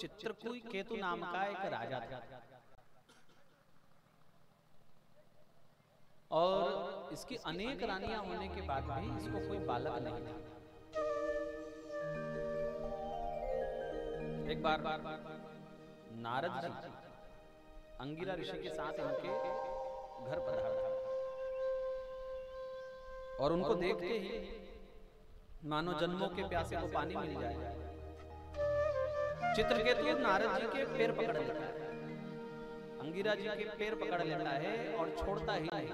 चित्रकेतु नाम का एक राजा था और इसकी अनेक रानियां होने के बाद भी इसको कोई बालक नहीं था। एक बार नारद जी अंगिरा ऋषि के साथ इनके घर पधारे और उनको देखते ही मानो जन्मों के प्यासे को पानी मिल जाए। चित्रकेतु नारद जी के पैर पकड़ लेता है, अंगिरा जी के पैर पकड़ लेता है और छोड़ता ही नहीं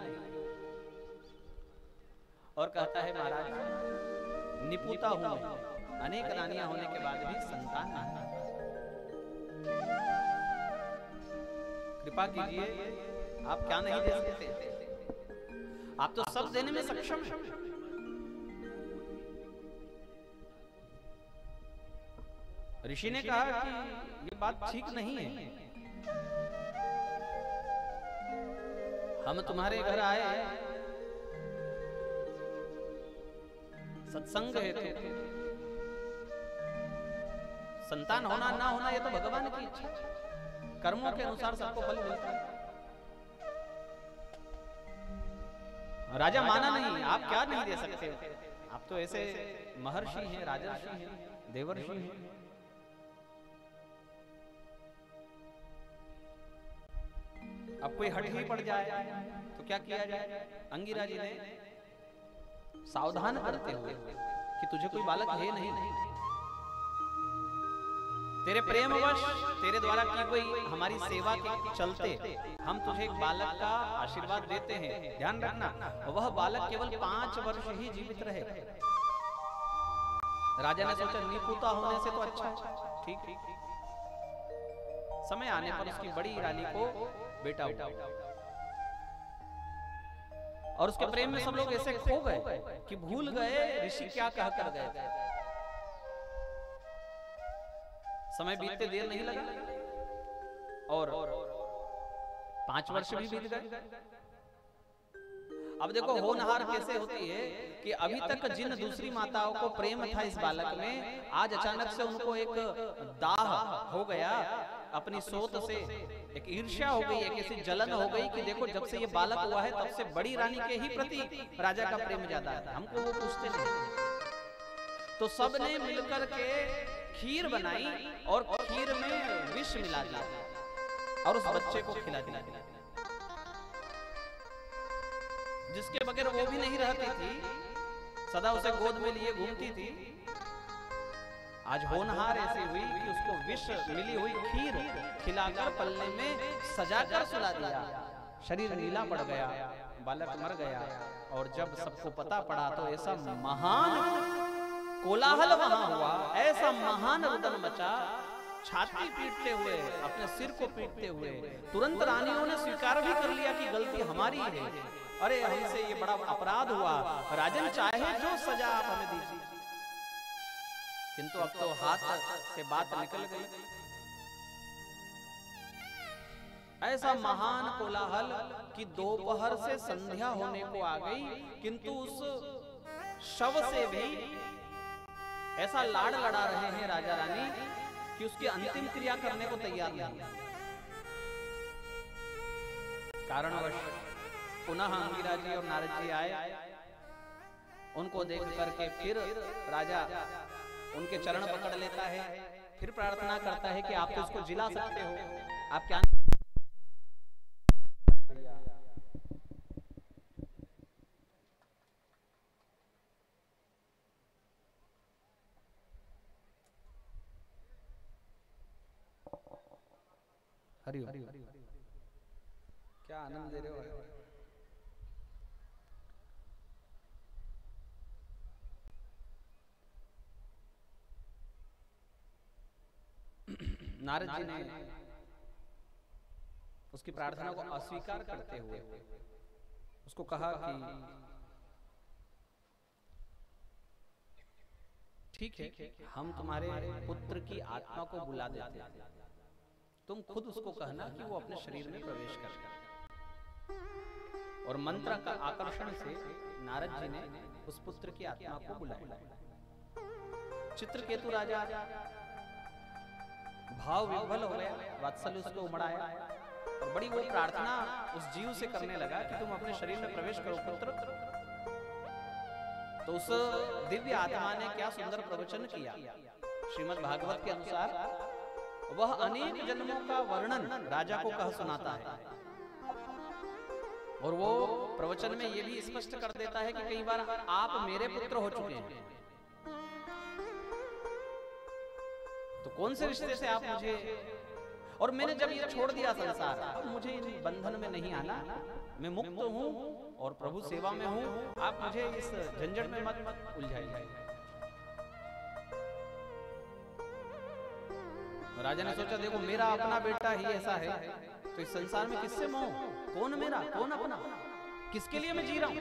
और कहता है, महाराज निपुता हूं मैं, अनेक रानियां होने के बाद भी संतान नहीं, कृपा कीजिए, आप क्या नहीं दे सकते? आप तो सब देने में सक्षम हैं। ऋषि ने कहा कि ये बात ठीक नहीं है, हम तुम्हारे घर आए सत्संग है, तो संतान होना ना होना ये तो भगवान की इच्छा, कर्मों के अनुसार सबको फल मिलता है। राजा माना नहीं, आप क्या नहीं दे सकते? आप तो ऐसे महर्षि हैं, राजर्षि हैं, देवर्षि हैं। अब कोई हट ही पड़ जाए तो क्या किया जाए? अंगिरा जी ने सावधान करते हुए कि तुझे कोई बालक है नहीं, तेरे प्रेमवश तेरे द्वारा की गई हमारी सेवा के चलते हम तुझे एक बालक का आशीर्वाद देते हैं। ध्यान रखना, वह बालक केवल 5 वर्ष ही जीवित रहे। राजा ने सोचा निपुता होने से तो अच्छा है, ठीक। समय आने पर उसकी बड़ी रानी को बेटा हुआ और उसके प्रेम में सब लोग ऐसे खो गए कि भूल गए ऋषि क्या कह कर गए। समय बीतते देर नहीं लगा और 5 वर्ष भी बीत गए। अब देखो होनहार कैसे होती है कि अभी तक जिन दूसरी माताओं को प्रेम था इस बालक में, आज अचानक से उनको एक दाह हो गया, अपनी सोच से एक ईर्ष्या हो गई, एक ऐसी जलन हो गई कि देखो जब से ये बालक हुआ है तब से बड़ी रानी के ही प्रति राजा का प्रेम ज्यादा है, हमको वो पूछते नहीं। तो सबने मिलकर के खीर बनाई और खीर में विष मिला दिया और उस बच्चे को खिला दिया, जिसके बगैर वो भी नहीं रहती थी, सदा उसे गोद में लिए घूमती थी। आज होनहार ऐसी हुई कि उसको विष मिली हुई खीर खिलाकर पल्ले में सजाकर सुला दिया। शरीर नीला पड़ गया, बालक मर गया और जब सबको पता पड़ा तो ऐसा महान कोलाहल वहां हुआ, ऐसा महान रुदन मचा, छाती पीटते हुए, अपने सिर को पीटते हुए तुरंत रानियों ने स्वीकार भी कर लिया कि गलती हमारी है, अरे हमसे ये बड़ा अपराध हुआ, राजन चाहे जो सजा आप हमें दीजिए। किंतु अब तो हाथ से बात निकल गई। ऐसा महान कोलाहल कि दोपहर से संध्या होने को आ गई, किंतु उस शव से भी ऐसा लाड़ लड़ा रहे हैं राजा रानी कि उसकी अंतिम क्रिया करने को तैयार नहीं। कारणवश पुनः अंगिरा जी और नारद जी आए, उनको देख करके फिर राजा उनके चरण पकड़ लेता है, फिर प्रार्थना करता है कि आप तो इसको जिला सकते हो, आप क्या हरिओम क्या आनंद दे रहे हो। नारद जी ने उसकी प्रार्थना को अस्वीकार करते हुए उसको कहा कि ठीक है, हम तुम्हारे पुत्र की आत्मा को बुला देते हैं, तुम खुद उसको कहना कि वो अपने शरीर में प्रवेश कर। और मंत्र का आकर्षण से नारद जी ने उस पुत्र की आत्मा को बुलाया। चित्रकेतु राजा भाव विह्वल हो गया, वात्सल्य उसको उमड़ाया और बड़ी वो प्रार्थना उस जीव से करने लगा कि तुम अपने शरीर में प्रवेश करो पुत्र। तो उस दिव्य आत्मा ने क्या सुंदर प्रवचन किया। श्रीमद् भागवत के अनुसार वह अनेक जन्मों का वर्णन राजा को कह सुनाता है और वो प्रवचन में ये भी स्पष्ट कर देता है कि कई बार आप मेरे पुत्र हो चुके हैं, तो कौन से रिश्ते से आप मुझे, और मैंने जब ये छोड़ दिया संसार, अब मुझे इन बंधन में नहीं आना, मैं मुक्त हूं और प्रभु सेवा में हूं, आप मुझे इस झंझट में मत उलझाइए। राजा ने सोचा देखो मेरा अपना बेटा ही ऐसा है, तो इस संसार में किससे मोह, कौन मेरा कौन अपना, किसके लिए मैं जी रहा हूं।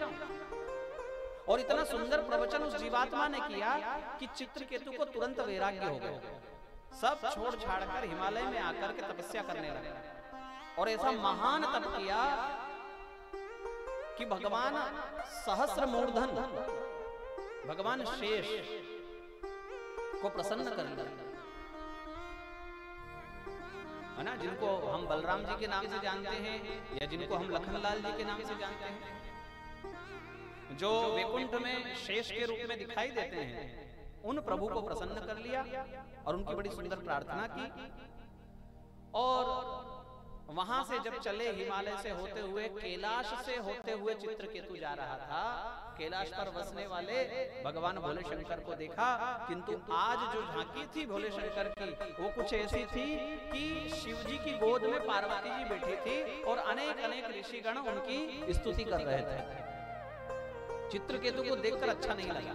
और इतना सुंदर प्रवचन उस जीवात्मा ने किया कि चित्रकेतु को तुरंत वैराग्य हो गया, सब छोड़ छाड़ कर हिमालय में आकर के तपस्या करने लगा और ऐसा महान तप किया कि भगवान सहस्र मूर्धन, भगवान शेष को प्रसन्न कर लिया, है ना, जिनको हम बलराम जी के नाम से जानते हैं या जिनको हम लखनलाल जी के नाम से जानते हैं, जो वैकुंठ में शेष के रूप में दिखाई देते हैं, उन प्रभु को प्रसन्न कर लिया और उनकी बड़ी सुंदर प्रार्थना की। और वहां से जब चले, हिमालय से होते हुए, कैलाश से होते हुए चित्रकेतु जा रहा था, कैलाश पर बसने वाले भगवान भोले शंकर को देखा, किंतु आज जो झांकी थी भोले शंकर की वो कुछ ऐसी थी कि शिव जी की गोद में पार्वती जी बैठी थी और अनेक अनेक ऋषिगण उनकी स्तुति कर रहे थे। चित्रकेतु को देखकर अच्छा नहीं लगा।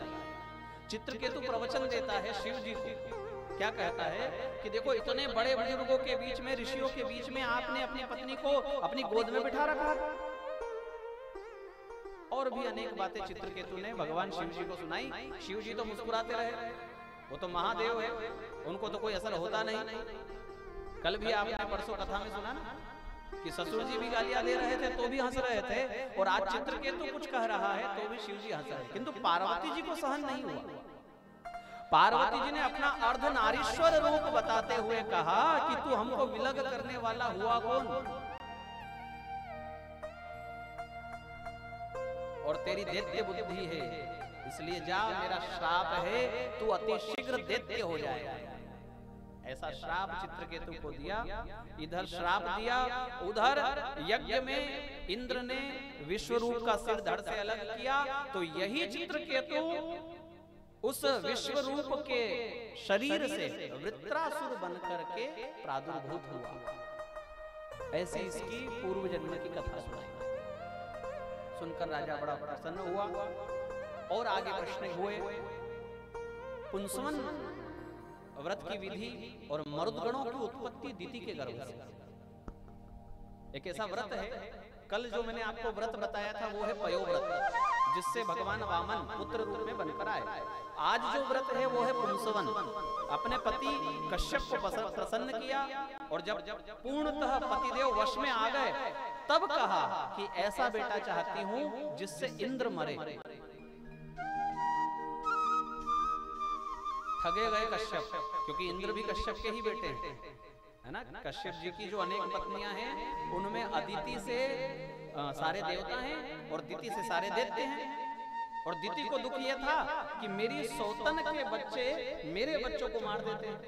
चित्रकेतु प्रवचन देता है शिव जी को, क्या कहता है कि देखो इतने बड़े बुजुर्गों के बीच में, ऋषियों के बीच में आपने अपनी पत्नी को अपनी गोद में बिठा रखा। और भी अनेक बातें चित्रकेतु ने भगवान शिव जी को सुनाई। शिव जी तो मुस्कुराते रहे, वो तो महादेव है, उनको तो कोई असर होता नहीं। कल भी आपने परसों कथा में सुना ना कि ससुर जी भी गालियां दे रहे थे तो भी हंस रहे थे, और आज चित्रकेतु कुछ कह रहा है तो भी शिव जी हंस रहे। किंतु पार्वती जी को सहन नहीं हुआ। पार्वती जी ने अपना अर्धनारीश्वर रूप बताते हुए कहा कि तू हमको विलग करने वाला हुआ कौन, और तेरी दैत्य बुद्धि है, इसलिए जा, मेरा श्राप है, तू अति शीघ्र दैत्य हो जाएगा। ऐसा श्राप चित्रकेतु को दिया। इधर श्राप दिया, उधर यज्ञ में इंद्र ने विश्वरूप का सिर धड़ से अलग किया, तो यही चित्रकेतु उस विश्वरूप के शरीर से वृत्रासुर बनकर के प्रादुर्भूत हुआ। ऐसी इसकी पूर्व जन्म की कथा सुनाई। सुनकर राजा बड़ा प्रसन्न हुआ और आगे प्रश्न हुए। पुंसवन व्रत की विधि और मरुदगणों की उत्पत्ति दिति के गर्भ से। एक ऐसा व्रत है, कल जो मैंने आपको व्रत बताया था वो है पयोव्रत, जिससे भगवान वामन पुत्र रूप में बनकर आए। आज जो व्रत है वो है पुंसवन। अपने पति कश्यप को प्रसन्न किया और जब पूर्णतः पतिदेव वश में आ गए, तब कहा कि ऐसा बेटा चाहती हूं जिससे इंद्र मरे। ठगे गए कश्यप, क्योंकि इंद्र भी कश्यप के ही बेटे हैं, है ना। कश्यप जी की जो अनेक पत्नियां हैं, उनमें अदिति से सारे देवता हैं और दिति से सारे दैत्य हैं। और दिति को दुख यह था कि मेरी सौतन के बच्चे मेरे बच्चों को मार देते हैं,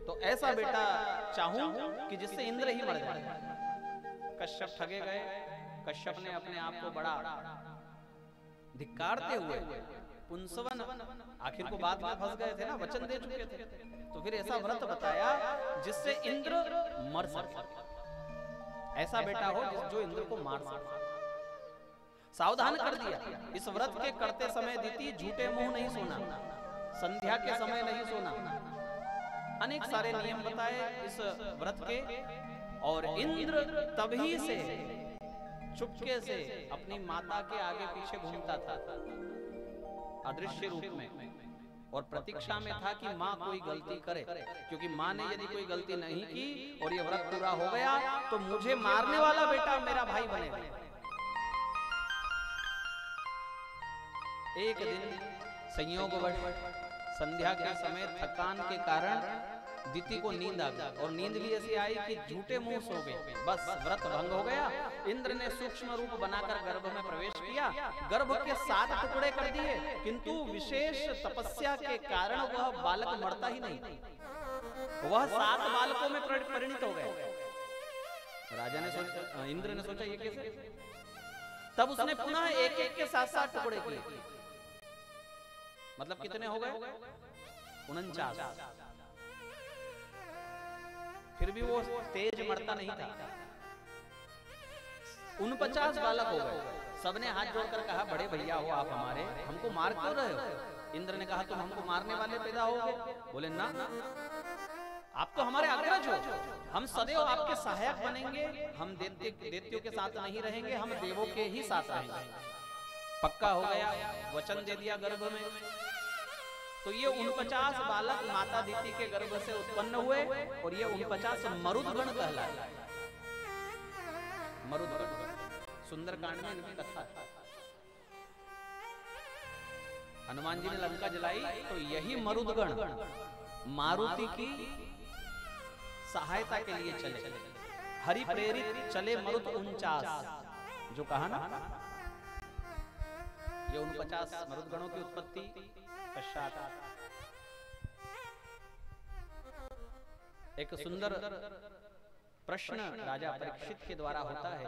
तो ऐसा बेटा चाहूं कि जिससे इंद्र ही मर जाए। कश्यप ठगे गए। कश्यप ने अपने आप को बड़ा धिक्कारते हुए पुंसवन, आखिर को बात में फंस गए थे ना, वचन दे चुके थे, तो फिर ऐसा व्रत बताया जिससे इंद्र मर सके, ऐसा बेटा हो जो इंद्र को मार सके। सावधान कर दिया। इस व्रत के करते समय दिति झूठे मुंह नहीं सोना, संध्या के समय नहीं सोना, अनेक सारे नियम बताए इस व्रत के। और इंद्र तभी से चुपके से अपनी माता के आगे पीछे घूमता था अदृश्य रूप में, और प्रतीक्षा में था कि माँ कोई गलती करे, क्योंकि माँ ने यदि कोई गलती नहीं की और ये व्रत पूरा हो गया तो मुझे मारने वाला बेटा मेरा भाई बनेगा। एक दिन संयोगवश संध्या के समय थकान के कारण दीति को नींद आ गई और नींद भी ऐसी आई कि झूठे मुंह सो गए, बस व्रत भंग हो गया। इंद्र ने सूक्ष्म रूप बनाकर गर्भ में प्रवेश किया, गर्भ के 7 टुकड़े कर दिए, किंतु विशेष तपस्या के कारण वह बालक मरता ही नहीं, वह 7 बालकों में परिणित हो गए। राजा ने सोचा, इंद्र ने सोचा ये कैसे? तब उसने पुनः एक एक के 7 टुकड़े किए, मतलब कितने हो गए? 49। फिर भी वो तेज मरता नहीं था। 49 बालक हो गए। सबने हाथ जोड़कर कहा, बड़े भैया हो आप हमारे, हमको मार क्यों रहे हो? इंद्र ने कहा, तुम हमको मारने वाले पैदा होगे? बोले ना, आप तो हमारे अग्रज हो, हम सदैव आपके सहायक बनेंगे, हम दैत्यों के साथ नहीं रहेंगे, हम देवों के ही साथ रहेंगे। पक्का हो गया, वचन दे दिया गर्भ में। तो ये 49 बालक माता दीति के गर्भ से उत्पन्न हुए और ये 49 मरुदगण कहलाए। मरुदगण सुंदरकांड में इनकी कथा है। हनुमान जी ने लंका जलाई तो यही मरुदगण मारुति की सहायता के लिए चले, हरि प्रेरित चले मरुत 49, जो कहा ना, ये 49 मरुदगणों की उत्पत्ति पश्चात एक सुंदर प्रश्न राजा परीक्षित के द्वारा होता है,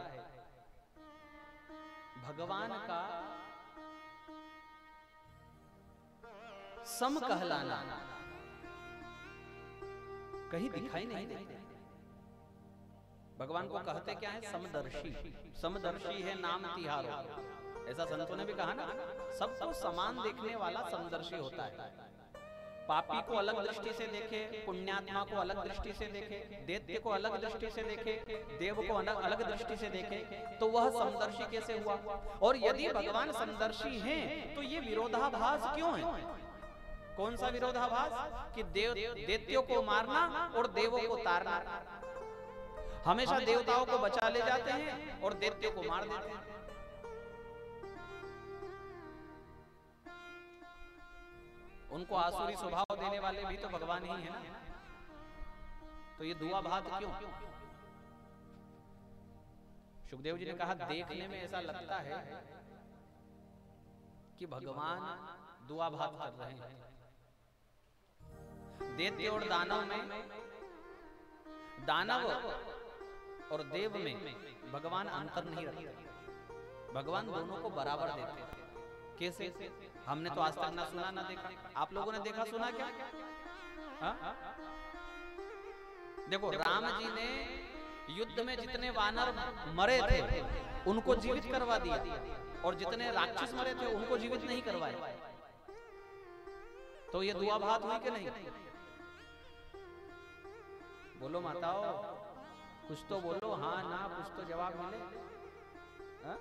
भगवान का सम कहलाना कहीं दिखाई नहीं देता। भगवान को कहते क्या है? समदर्शी। समदर्शी है नाम तिहारो, ऐसा संतों ने भी कहा ना, सबको समान देखने वाला समदर्शी होता है। पापी को अलग दृष्टि से देखे, पुण्यात्मा को अलग दृष्टि से देखे, दैत्य को अलग दृष्टि से देखे, देव को अलग दृष्टि से देखे, तो वह समदर्शी कैसे हुआ? और यदि भगवान समदर्शी हैं तो ये विरोधाभास क्यों है? कौन सा विरोधाभास? कि दैत्यों को मारना और देवों को तारना। हमेशा देवताओं को बचा ले जाते हैं और दैत्यों को मार देते हैं। उनको आसुरी स्वभाव देने वाले भी तो भगवान ही है ना। तो ये दुआ भात क्यों? सुखदेव जी ने कहा, देखने में ऐसा लगता है कि भगवान दुआ भात कर रहे हैं। दैत्य और दानव में, दानव और देव में भगवान अंतर नहीं रखते, भगवान दोनों को बराबर देते हैं। कैसे? हमने तो आज तक ना सुना ना देखा। आप लोगों ने देखा सुना क्या? हा? देखो, राम जी ने युद्ध में जितने वानर मरे थे उनको जीवित करवा दिया और जितने राक्षस मरे थे उनको जीवित नहीं करवाए। तो ये दुआ भात हुई कि नहीं? बोलो माताओं, कुछ तो बोलो, हाँ ना, कुछ तो जवाब मिले। हा?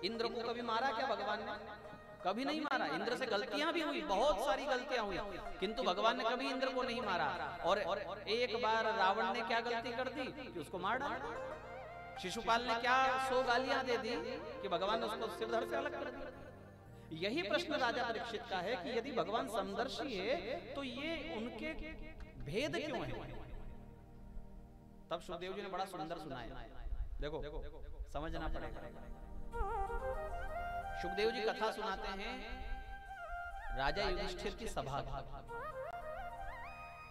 इंद्र को कभी मारा क्या भगवान ने? कभी नहीं मारा। इंद्र से गलतियां भी हुई, बहुत सारी गलतियां हुई, किंतु भगवान ने कभी इंद्र को नहीं मारा। और एक बार रावण ने क्या गलती कर दी कि उसको मार डाला। शिशुपाल ने क्या 100 गालियां दे दी कि भगवान ने उसको सिरधड़ से अलग कर दिया। यही प्रश्न राजा परीक्षित का है कि यदि भगवान समदर्शी है तो ये उनके भेद क्यों है? तब सुखदेव जी ने बड़ा सुंदर सुनाया। देखो, समझना पड़ेगा। सुखदेव जी कथा सुनाते हैं राजा युधिष्ठिर की सभा।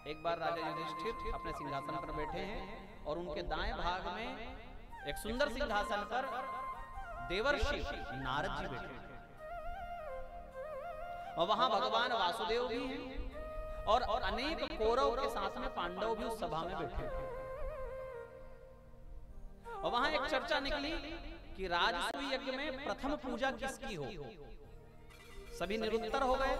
एक बार राजा युधिष्ठिर अपने सिंहासन पर बैठे हैं और उनके दाएं भाग में एक सुंदर सिंहासन पर देवर्षि नारद जी बैठे हैं और वहां भगवान वासुदेव भी हैं और अनेक कौरव के साथ में पांडव भी उस सभा में बैठे हैं। और वहां एक चर्चा निकली कि राजसूय यज्ञ में प्रथम पूजा किसकी हो। सभी निरुत्तर हो गए।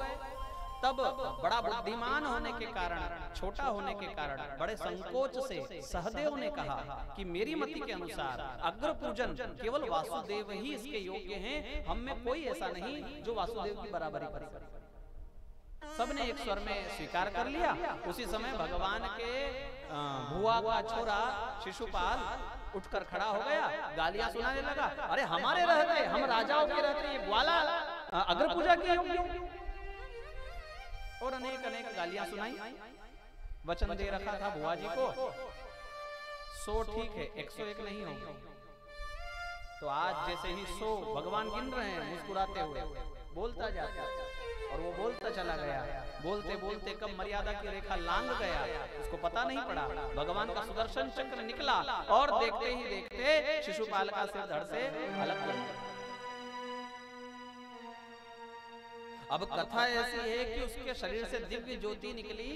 तब बड़ा बुद्धिमान होने के कारण, छोटा होने के कारण, बड़े संकोच से सहदेव ने कहा कि मेरी मति के अनुसार अग्र पूजन केवल वासुदेव ही इसके योग्य हैं, हम में कोई ऐसा नहीं जो वासुदेव की बराबरी करे। सबने एक स्वर में स्वीकार कर लिया। उसी समय भगवान के भुआ का छोरा शिशुपाल उठकर खड़ा हो गया, गालियां सुनाने लगा। अरे हमारे रहते, हम राजाओं के रहते, ये ग्वाला अग्र पूजा की होगी। और अनेक अनेक गालियां सुनाई। वचन दे रखा था बुआ जी को 100 ठीक है, 101 नहीं होगा। तो आज जैसे ही 100 भगवान गिन रहे हैं मुस्कुराते हुए, बोलता जाता और वो बोलता चला गया। बोलते बोलते कब मर्यादा की रेखा लांघ गया उसको पता नहीं पड़ा। भगवान का सुदर्शन चक्र निकला और देखते ही देखते शिशुपाल का सिर धड़ से अलग कर दिया। अब कथा ऐसी है कि उसके शरीर से दिव्य ज्योति निकली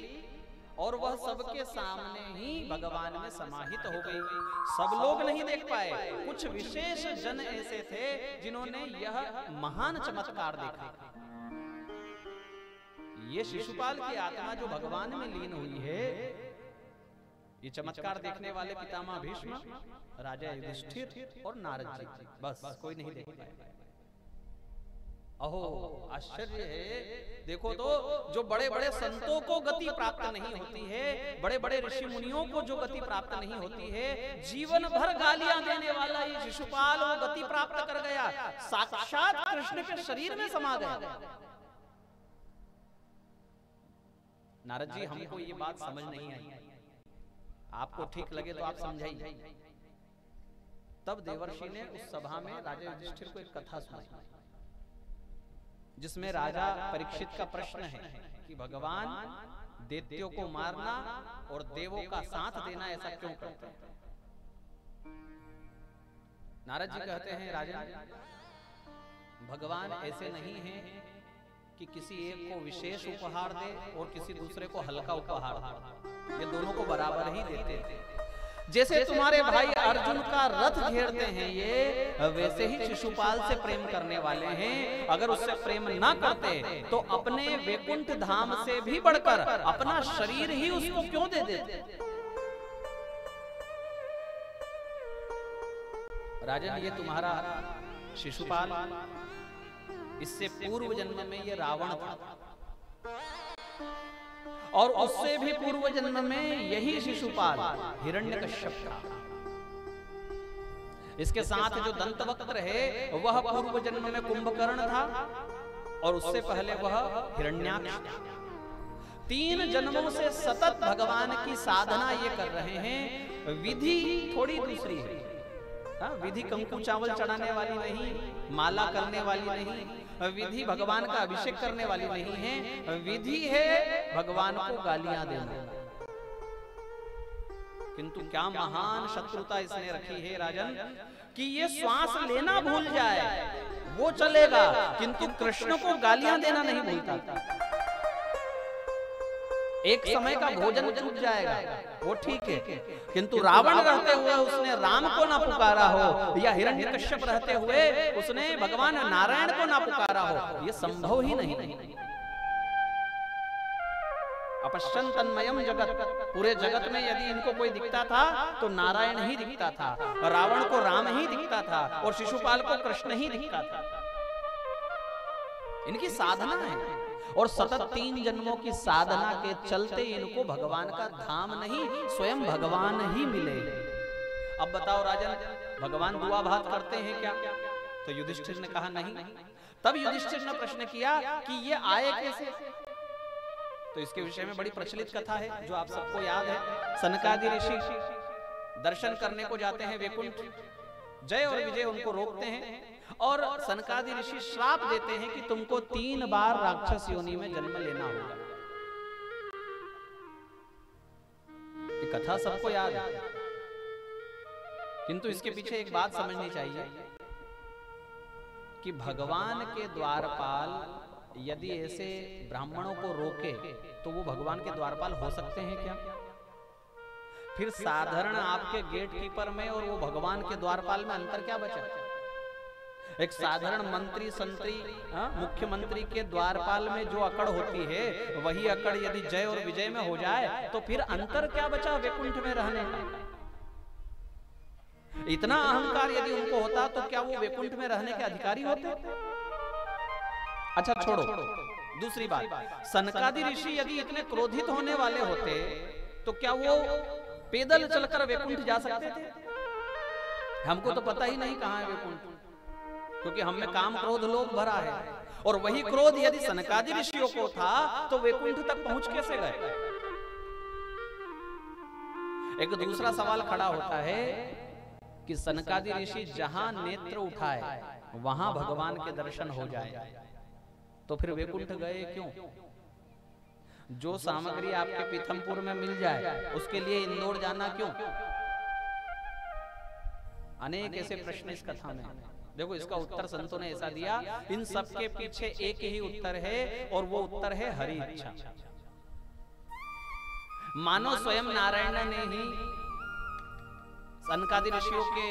और वह सबके सामने ही भगवान में समाहित हो गई। सब लोग नहीं देख पाए, कुछ विशेष जन ऐसे थे जिन्होंने यह महान चमत्कार देखा। ये शिशुपाल की आत्मा जो भगवान में लीन हुई है, ये चमत्कार देखने वाले पितामह भीष्म, राजा युधिष्ठिर और नारद जी, बस कोई नहीं देख पाए। अहो आश्चर्य है। देखो तो जो बड़े बड़े संतों को गति प्राप्त नहीं होती है, बड़े बड़े ऋषि मुनियों को जो गति प्राप्त नहीं होती है, जीवन भर गालियां देने वाला ये शिशुपाल वो गति प्राप्त कर गया, साक्षात कृष्ण के शरीर में समा गया। नारद जी हमको ये बात समझ नहीं आई, आपको ठीक लगे तो आप समझाइए। तब देवर्षि ने उस सभा में राजा युधिष्ठिर को एक कथा सुनाई, जिसमें राजा परीक्षित का प्रश्न है कि भगवान दैत्यों को मारना और देवों का साथ देना ऐसा क्यों करते हैं। नारद जी कहते हैं राजन, भगवान ऐसे नहीं है कि किसी एक को विशेष उपहार दे और किसी दूसरे को हल्का उपहार दे, ये दोनों को बराबर ही देते हैं। जैसे तुम्हारे भाई अर्जुन का रथ घेरते हैं ये, वैसे ही शिशुपाल से प्रेम करने वाले हैं। अगर उससे प्रेम ना करते तो अपने वैकुंठ धाम से भी बढ़कर अपना शरीर ही उसको क्यों दे देते। राजन, ये तुम्हारा शिशुपाल, इससे पूर्व जन्म में ये रावण था और उससे भी पूर्व जन्म में यही शिशुपाल हिरण्यकश्यप था। इसके साथ जो दंतवक्त्र है वह पूर्व जन्म में कुंभकर्ण था और उससे पहले वह हिरण्याक्ष था। 3 जन्मों से सतत भगवान की साधना ये कर रहे हैं। विधि थोड़ी दूसरी है, विधि कंकु चावल चढ़ाने वाली नहीं, माला करने वाली नहीं, विधि भगवान का अभिषेक करने वाली नहीं है। विधि है भगवान को गालियां देना। किंतु क्या महान शत्रुता इसने रखी है राजन, कि ये श्वास लेना भूल जाए वो चलेगा, किंतु कृष्ण को गालियां देना नहीं भूलता। एक समय का भोजन छूट जाएगा वो ठीक है, किंतु रावण रहते हुए उसने राम को ना पुकारा हो, या हिरण्यकश्यप रहते हुए उसने भगवान नारायण को ना पुकारा हो, ये संभव ही नहीं। अपश्यन् तन्मयम् जगत, पूरे जगत में यदि इनको कोई दिखता था तो नारायण ही दिखता था, रावण को राम ही दिखता था और शिशुपाल को कृष्ण ही दिखता था। इनकी साधना है और सतत 3 जन्मों की साधना के चलते इनको भगवान का धाम नहीं स्वयं भगवान ही मिले। अब बताओ राजन, भगवान दुआ भात करते हैं क्या? तो युधिष्ठिर ने कहा नहीं। तब युधिष्ठिर ने प्रश्न किया कि ये आए कैसे? तो इसके विषय में बड़ी प्रचलित कथा है जो आप सबको याद है। सनकादि ऋषि दर्शन करने को जाते हैं वैकुंठ, जय और विजय उनको रोकते हैं और सनकादि ऋषि श्राप देते हैं कि तुमको 3 बार राक्षस योनि में जन्म लेना होगा। ये कथा सबको याद है, किंतु इसके पीछे एक बात समझनी चाहिए कि भगवान के द्वारपाल यदि ऐसे ब्राह्मणों को रोके तो वो भगवान के द्वारपाल हो सकते हैं क्या? फिर साधारण आपके गेट कीपर में और वो भगवान के द्वारपाल में अंतर क्या बचा? एक साधारण मंत्री संतरी मुख्यमंत्री के द्वारपाल में जो अकड़ होती है वही अकड़ यदि जय और विजय में हो जाए तो फिर अंतर क्या बचा वैकुंठ में रहने का? इतना अहंकार यदि उनको होता तो क्या वो वैकुंठ में रहने के अधिकारी होते? अच्छा छोड़ो, दूसरी बात, सनकादि ऋषि यदि इतने क्रोधित होने वाले होते तो क्या वो पैदल चलकर वैकुंठ जा सकते थे? हमको तो पता ही नहीं कहां है वैकुंठ, क्योंकि हम में काम क्रोध लोभ भरा है और वही क्रोध यदि सनकादि ऋषियों को था तो वैकुंठ तक पहुंच कैसे गए? एक दूसरा सवाल खड़ा होता है कि सनकादि ऋषि जहां नेत्र उठाए वहां भगवान के दर्शन हो जाए, तो फिर वैकुंठ गए क्यों? जो सामग्री आपके पीथमपुर में मिल जाए उसके लिए इंदौर जाना क्यों? अनेक ऐसे प्रश्न इस कथा में। देखो, इसका उत्तर संतों ने ऐसा दिया, इन सब के पीछे एक ही उत्तर है और वो उत्तर है हरि इच्छा। मानो स्वयं नारायण ने ही सनकादि ऋषियों के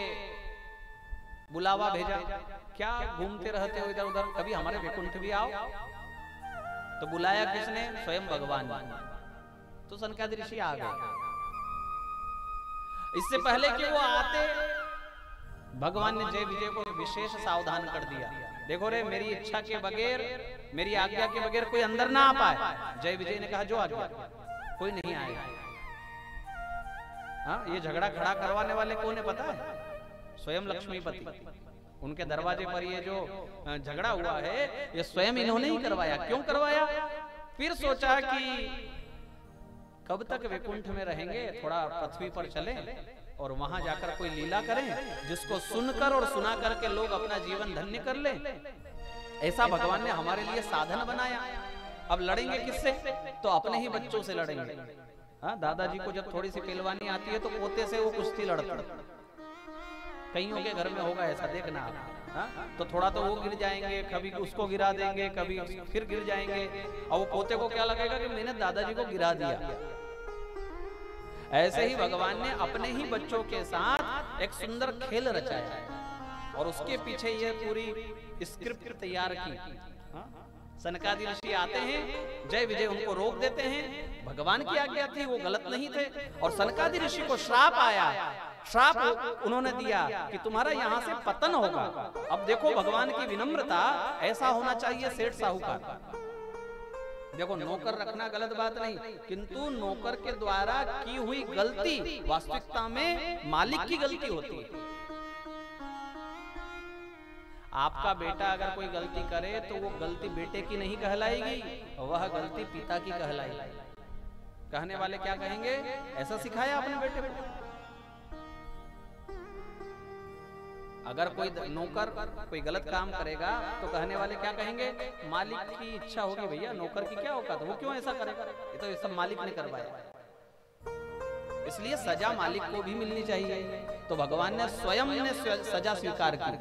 बुलावा भेजा, क्या घूमते रहते हो इधर उधर, कभी हमारे वैकुंठ भी आओ। तो बुलाया किसने? स्वयं भगवान ने। तो सनकादि ऋषि आ गए। इससे पहले कि वो आते, भगवान ने जय विजय को विशेष सावधान कर दिया। देखो रे, मेरी इच्छा के बगैर, मेरी आज्ञा के बगैर कोई अंदर ना आ पाए। जय विजय ने कहा जो आज्ञा, कोई नहीं आएगा। हाँ, ये झगड़ा खड़ा करवाने वाले कौन है पता है? स्वयं लक्ष्मीपति। उनके दरवाजे पर ये जो झगड़ा हुआ है ये स्वयं इन्होंने ही करवाया। क्यों करवाया? फिर सोचा कि कब तक वैकुंठ में रहेंगे, थोड़ा पृथ्वी पर चलें और वहां जाकर कोई लीला करें जिसको सुनकर और सुना करके लोग अपना जीवन धन्य कर ले। ऐसा भगवान ने हमारे लिए साधन बनाया। अब लड़ेंगे किससे? तो अपने ही बच्चों से लड़ेंगे। हाँ, दादाजी को जब थोड़ी सी पहलवानी आती है तो पोते से वो कुश्ती लड़ते। कईयों के घर में होगा ऐसा, देखना आप। हाँ? तो थोड़ा तो वो गिर जाएंगे, कभी उसको गिरा देंगे, कभी फिर गिर जाएंगे, और वो पोते को क्या लगेगा कि मैंने दादाजी को गिरा दिया। ऐसे ही भगवान ने अपने ही बच्चों के साथ एक सुंदर खेल रचाया और उसके पीछे ये पूरी स्क्रिप्ट तैयार की। सनकादि ऋषि आते हैं, जय विजय उनको रोक देते हैं। भगवान की आज्ञा थी, वो गलत नहीं थे। और सनकादि ऋषि को श्राप आया, श्राप उन्होंने दिया कि तुम्हारा यहाँ से पतन होगा। अब देखो भगवान की विनम्रता, ऐसा होना चाहिए सेठ साहूकार। देखो, नौकर रखना गलत बात नहीं, किंतु नौकर के द्वारा की हुई गलती वास्तविकता में मालिक की गलती होती है। आपका बेटा अगर कोई गलती करे तो वो गलती बेटे की नहीं कहलाएगी, वह गलती पिता की कहलाएगी। कहने वाले क्या कहेंगे? ऐसा सिखाया अपने बेटे को। अगर कोई नौकर कोई गलत काम करेगा तो कहने वाले क्या कहेंगे? मालिक की इच्छा होगी भैया, नौकर की क्या औकात, वो क्यों ऐसा करेगा, ये तो ये सब मालिक ने करवाया। इसलिए सजा मालिक को भी मिलनी चाहिए। तो भगवान ने स्वयं ने सजा स्वीकार की।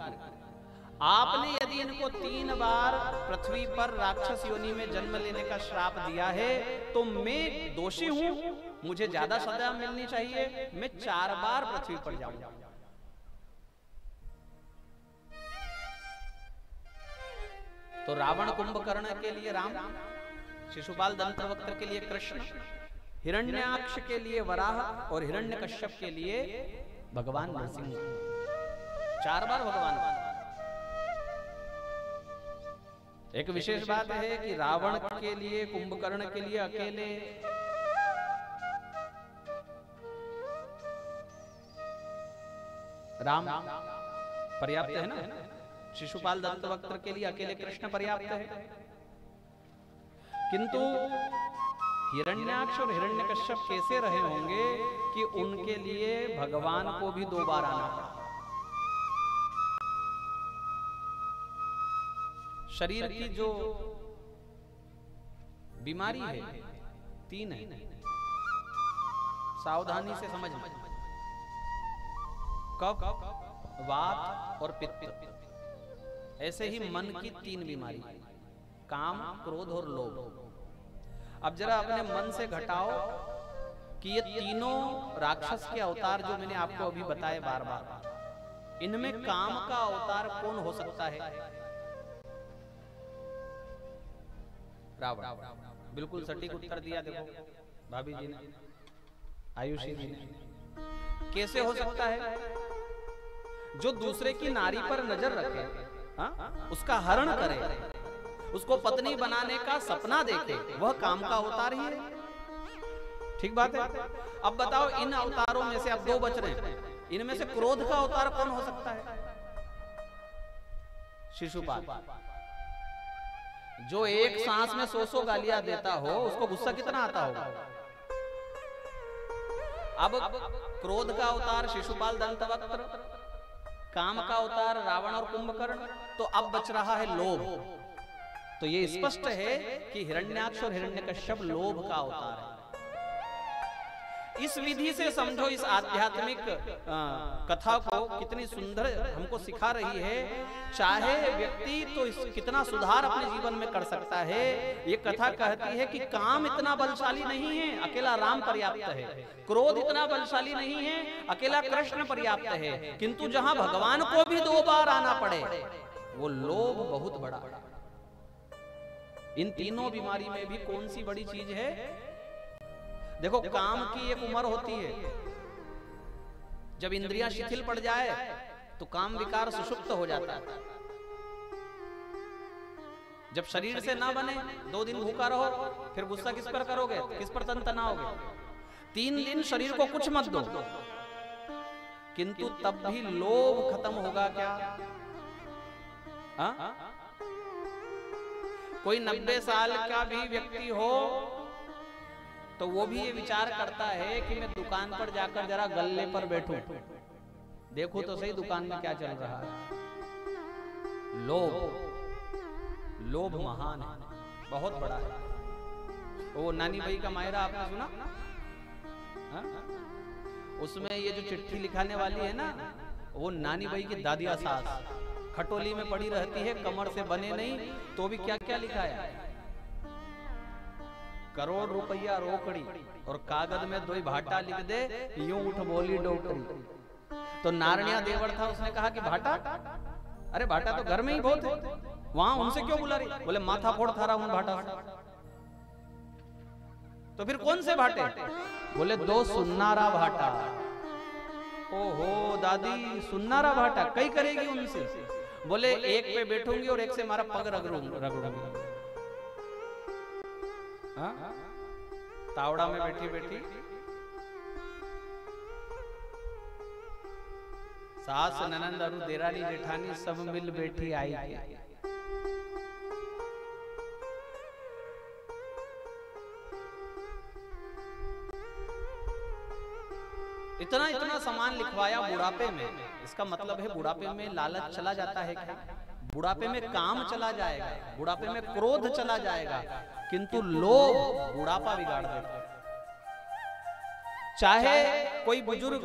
आपने यदि इनको 3 बार पृथ्वी पर राक्षस योनि में जन्म लेने का श्राप दिया है तो मैं दोषी हूं, मुझे ज्यादा सजा मिलनी चाहिए, मैं 4 बार पृथ्वी पर जाऊंगा। तो रावण कुंभकर्ण के लिए राम, शिशुपाल दंतवक्त्र के लिए कृष्ण, हिरण्याक्ष के लिए वराह और हिरण्यकश्यप के लिए भगवान नरसिंह। 4 बार भगवान। एक विशेष बात है कि रावण के लिए, कुंभकर्ण के लिए अकेले राम पर्याप्त है ना, शिशुपाल दंतवक्त्र के लिए अकेले कृष्ण पर्याप्त है। किंतु हिरण्याक्ष और हिरण्यकश्यप कैसे रहे होंगे कि उनके लिए भगवान को भी 2 बार आना पड़ा। शरीर की जो बीमारी है 3 है, सावधानी से समझना। कफ, वात और पित्त। ऐसे ही मन की 3 बीमारी, काम, क्रोध और लोभ। अब जरा अपने मन से घटाओ कि ये तीनों राक्षस के अवतार जो मैंने आपको अभी बताए बार बार, इनमें काम का अवतार कौन हो सकता है? रावण। बिल्कुल सटीक उत्तर दिया। देखो भाभी जी ने, आयुषी जी ने। कैसे हो सकता है? जो दूसरे की नारी पर नजर रखे, उसका हरण करे, उसको पत्नी बनाने का सपना देखे, वह काम का अवतार ही है। ठीक बात है। अब बताओ, इन अवतारों में से अब 2 बच रहे हैं, इनमें से क्रोध का अवतार कौन हो सकता है? शिशुपाल। जो एक सांस में 100 गालियां देता हो उसको गुस्सा कितना आता होगा। अब क्रोध का अवतार शिशुपाल दंतवक्त्र, काम का अवतार रावण और कुंभकर्ण, तो अब बच रहा है लोभ। तो ये स्पष्ट है कि हिरण्याक्ष और हिरण्यकश्यप लोभ का अवतार है। इस विधि से समझो इस आध्यात्मिक कथा को कितनी सुंदर हमको सिखा रही है। चाहे व्यक्ति तो कितना सुधार अपने जीवन में कर सकता है। ये कथा कहती है कि काम इतना बलशाली नहीं है, अकेला राम पर्याप्त है। क्रोध इतना बलशाली नहीं है, अकेला कृष्ण पर्याप्त है। किंतु जहां भगवान को भी 2 बार आना पड़े, वो लोभ बहुत बड़ा। इन तीनों बीमारी में भी कौन सी बड़ी चीज है? देखो, काम की एक उम्र होती है, जब इंद्रियां शिथिल पड़ जाए तो काम विकार सुषुप्त हो जाता है। जब शरीर से ना बने, 2 दिन भूखा रहो, फिर गुस्सा किस पर करोगे? किस पर तनाओगे? 3 दिन शरीर को कुछ मत दो, किंतु तब भी लोभ खत्म होगा क्या? कोई 90 साल का भी व्यक्ति हो तो वो भी ये विचार करता है कि मैं दुकान पर जाकर जरा गल्ले पर बैठूं, देखूं तो सही दुकान में क्या चल रहा है। लोभ महान है, बहुत बड़ा है। वो नानी भाई का मायरा आपने सुना? उसमें ये जो चिट्ठी लिखाने वाली है ना, वो नानी भाई की दादिया सास खटोली में पड़ी रहती है, कमर से बने नहीं, तो भी क्या क्या लिखा है? करोड़ रुपया रोकड़ी और कागज में 2 भाटा लिख दे, यूं उठ बोली डोकरी। तो नारनिया देवर था, उसने कहा कि भाटा? अरे भाटा तो घर में ही बहुत है, वहां उनसे क्यों बुला रही? बोले माथा फोड़ थारा उन भाटा से। तो फिर कौन से भाटे? बोले 2 सुन्नारा भाटा। ओहो दादी, सुन्नारा भाटा कई करेगी उनसे? बोले एक पे बैठूंगी और एक से हमारा पग रगड़ूंगी। तावड़ा में बैठी बैठी सास ननंद अरु देरानी जेठानी सब मिल बैठी आई। इतना इतना सामान लिखवाया बुढ़ापे में। इसका मतलब है बुढ़ापे में लालच चला जाता है क्या? बुढ़ापे में काम चला जाएगा, बुढ़ापे में क्रोध चला जाएगा, किंतु लोभ बुढ़ापा बिगाड़ देता है। चाहे कोई बुजुर्ग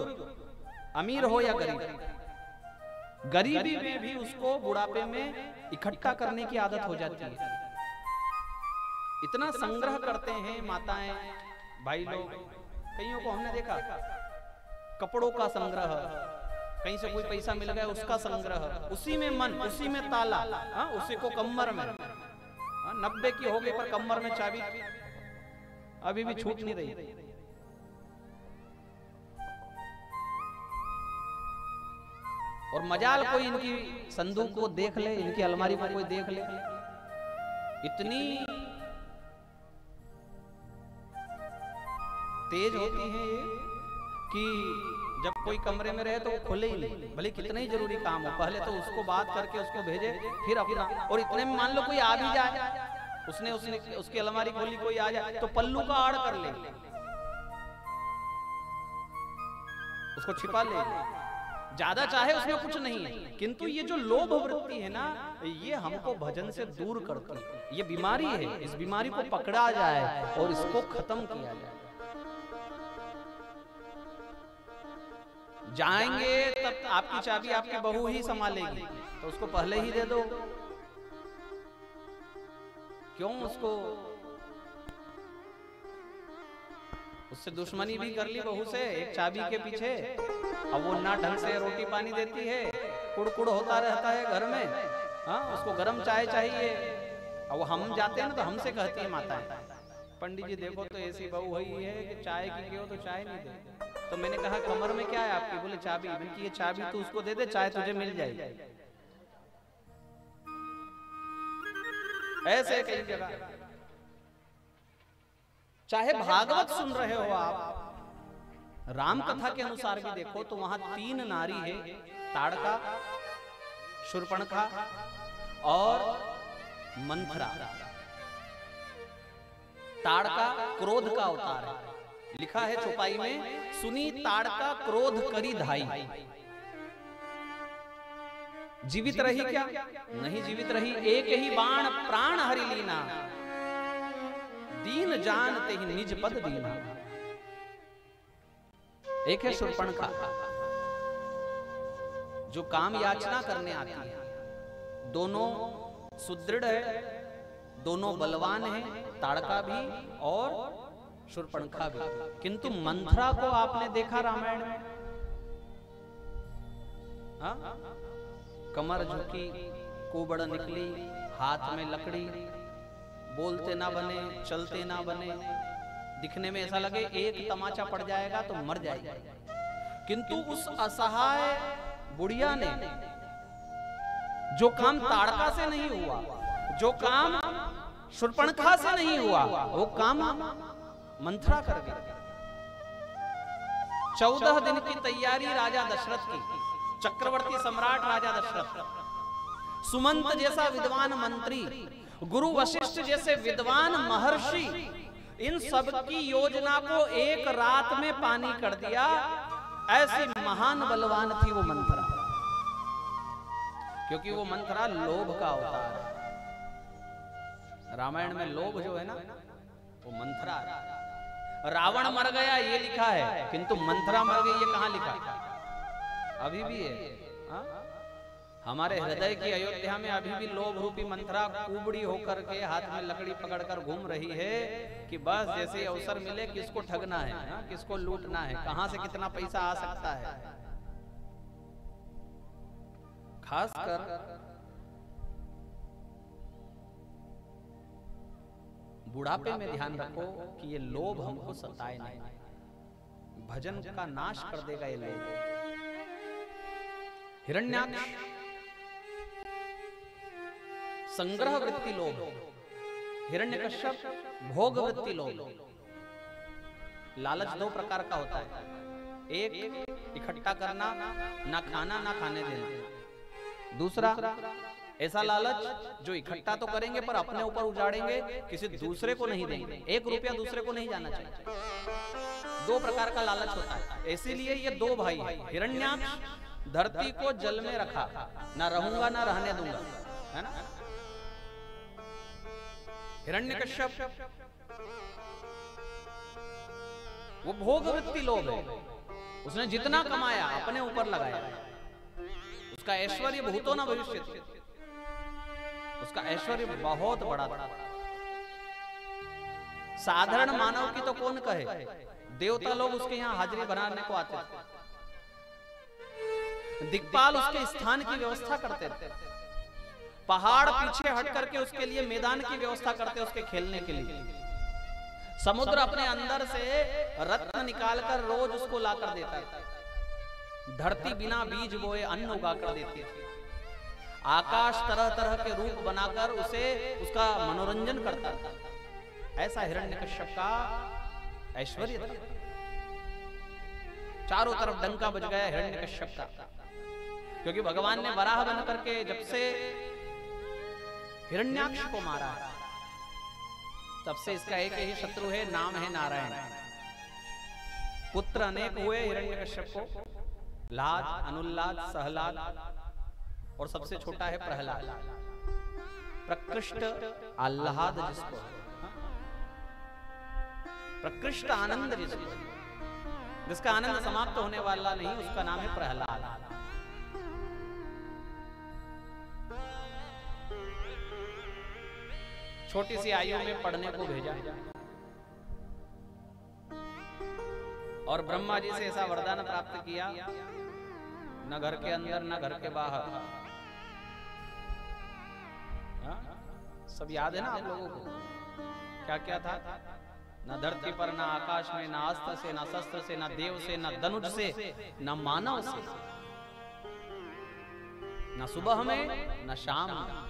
अमीर हो या गरीब, गरीबी में भी उसको बुढ़ापे में इकट्ठा करने की आदत हो जाती है। इतना संग्रह करते हैं माताएं, भाई लोग। कईयों को हमने देखा कपड़ों का संग्रह, कहीं से कोई पैसा मिल गया उसका संग्रह, उसी में मन, उसी में ताला, उसी को कमर में। 90 की हो गई पर कमर में चाबी अभी भी छूट नहीं रही। और मजाल कोई इनकी संदूक को देख ले, इनकी अलमारी को कोई देख ले, इतनी तेज होती है ये कि जब कोई कमरे में रहे तो वो खोले ही नहीं, भले कितना ही जरूरी काम हो। पहले तो उसको बात करके उसको भेजे, फिर अपना। और इतने में मान लो कोई आ भी जाए, उसने उसकी अलमारी खोली, कोई आ जाए तो पल्लू का आड़ कर ले, उसको छिपा ले। ज्यादा चाहे उसमें कुछ नहीं है, किंतु ये जो लोभ वृत्ति है ना, ये हमको भजन से दूर करती है। ये बीमारी है, इस बीमारी को पकड़ा जाए और इसको खत्म किया जाए। जाएंगे तब आपकी चाबी आपकी बहू ही संभालेगी, तो उसको पहले ही दे दो। क्यों उसको, उससे दुश्मनी भी कर ली बहू से एक चाबी के पीछे। अब वो ना ढंग से रोटी पानी देती है, कुड़कुड़ होता रहता है घर में। उसको गरम चाय चाहिए। अब वो हम जाते हैं ना तो हमसे कहती है माताएं, पंडित जी देखो तो ऐसी बहू हुई है कि चाय की क्यों तो चाय नहीं दे। तो मैंने कहा कमर में क्या है आपकी? बोले चाबी। मैंने ये चाबी तो उसको दे दे, चाय तुझे मिल जाएगी। ऐसे कई जगह। चाहे भागवत सुन रहे हो आप, राम कथा के अनुसार भी देखो तो वहां 3 नारी है, ताड़का, शूर्पणखा और मंथरा। ताड़का क्रोध का अवतार है। लिखा है चौपाई में, सुनी ताड़का क्रोध करी धाई। जीवित रही क्या? नहीं जीवित रही। एक ही बाण प्राण हरि लीना, दीन जानते ही निज पद दीना। एक है शूर्पणखा, जो काम याचना करने आती है। दोनों सुदृढ़ है, दोनों बलवान हैं, ताड़का भी और शूर्पणखा भी। किंतु मंथरा को आपने देखा रामायण में? हाँ? कमर झुकी, कुबड़ निकली, हाथ में लकड़ी, बोलते ना बने, चलते ना बने, दिखने में ऐसा लगे एक तमाचा पड़ जाएगा तो मर जाएगा। किंतु उस असहाय बुढ़िया ने जो काम ताड़का से नहीं हुआ, जो काम शूर्पणखा से नहीं हुआ, वो काम मंथरा कर गई। 14 दिन की तैयारी राजा दशरथ की, चक्रवर्ती सम्राट राजा दशरथ, सुमंत जैसा विद्वान मंत्री, गुरु वशिष्ठ जैसे विद्वान महर्षि, इन सब की योजना को एक रात में पानी कर दिया। ऐसी महान बलवान थी वो मंथरा, क्योंकि वो मंथरा लोभ का अवतार है। रामायण में लोभ जो है ना, वो मंथरा है। रावण मर गया ये लिखा है, किंतु मंथरा मर गई ये कहां लिखा है? अभी भी है। हा? हमारे हृदय की अयोध्या में अभी भी लोभ रूपी मंथरा कुबड़ी होकर के हाथ में लकड़ी पकड़कर घूम रही है कि बस जैसे अवसर मिले किसको ठगना है, हा? किसको लूटना है, कहां से कितना पैसा आ सकता है। खासकर बुढ़ापे में ध्यान रखो कि ये लोभ हमको सताए नहीं, भजन का नाश कर देगा ये लोभ। हिरण्याक्ष संग्रह वृत्ति लोभ, हिरण्यकश्यप भोग वृत्ति लोभ। लालच 2 प्रकार का होता है, एक इकट्ठा करना, ना खाना ना खाने देना। दूसरा ऐसा लालच जो इकट्ठा तो करेंगे पर अपने ऊपर उजाड़ेंगे, किसी दूसरे को नहीं देंगे, 1 रुपया दूसरे को नहीं जाना चाहिए। 2 प्रकार का लालच होता है। इसीलिए ये 2 भाई हैं। हिरण्याक्ष धरती को जल में रखा, ना रहूंगा ना रहने दूंगा, है ना। हिरण्यकश्यप वो भोग वृत्ति लोभ है, उसने जितना कमाया अपने ऊपर लगाया, उसका ऐश्वर्य भूतो न भविष्यति, उसका ऐश्वर्य बहुत बड़ा था। साधारण मानव की तो कौन कहे, देवता लोग उसके यहाँ हाजिरी बनाने को आते थे, दिक्पाल उसके स्थान की व्यवस्था करते थे, पहाड़ पीछे हट करके उसके लिए मैदान की व्यवस्था करते उसके खेलने के लिए, समुद्र अपने अंदर से रत्न निकालकर रोज उसको लाकर देता था, धरती बिना बीज बोए अन्न उगा कर देती थी, आकाश तरह तरह के रूप बनाकर उसे उसका मनोरंजन करता था। ऐसा हिरण्यकश्यप का ऐश्वर्य था। चारों तरफ डंका बज गया हिरण्यकश्यप का, क्योंकि भगवान ने वराह बन करके जब से हिरण्याक्ष को मारा है तब से इसका एक ही शत्रु है, नाम है नारायण। पुत्र अनेक हुए हिरण्यकश्यप को, लाद, अनुल्लाद, सहलाद और सबसे छोटा है प्रहलाद। प्रकृष्ट आह्लाद जिसको, प्रकृष्ट आनंद जिसको, जिसका आनंद समाप्त होने वाला नहीं, उसका नाम है प्रहलाद। छोटी सी आयु में पढ़ने को भेजा और ब्रह्मा जी से ऐसा वरदान प्राप्त किया, न घर के अंदर न घर के बाहर। सब याद है ना आप लोगों को, क्या क्या था? न धरती पर, न आकाश में, न अस्त्र से, न शस्त्र से, न देव से, न धनुष से, न मानव से, न सुबह में न शाम में।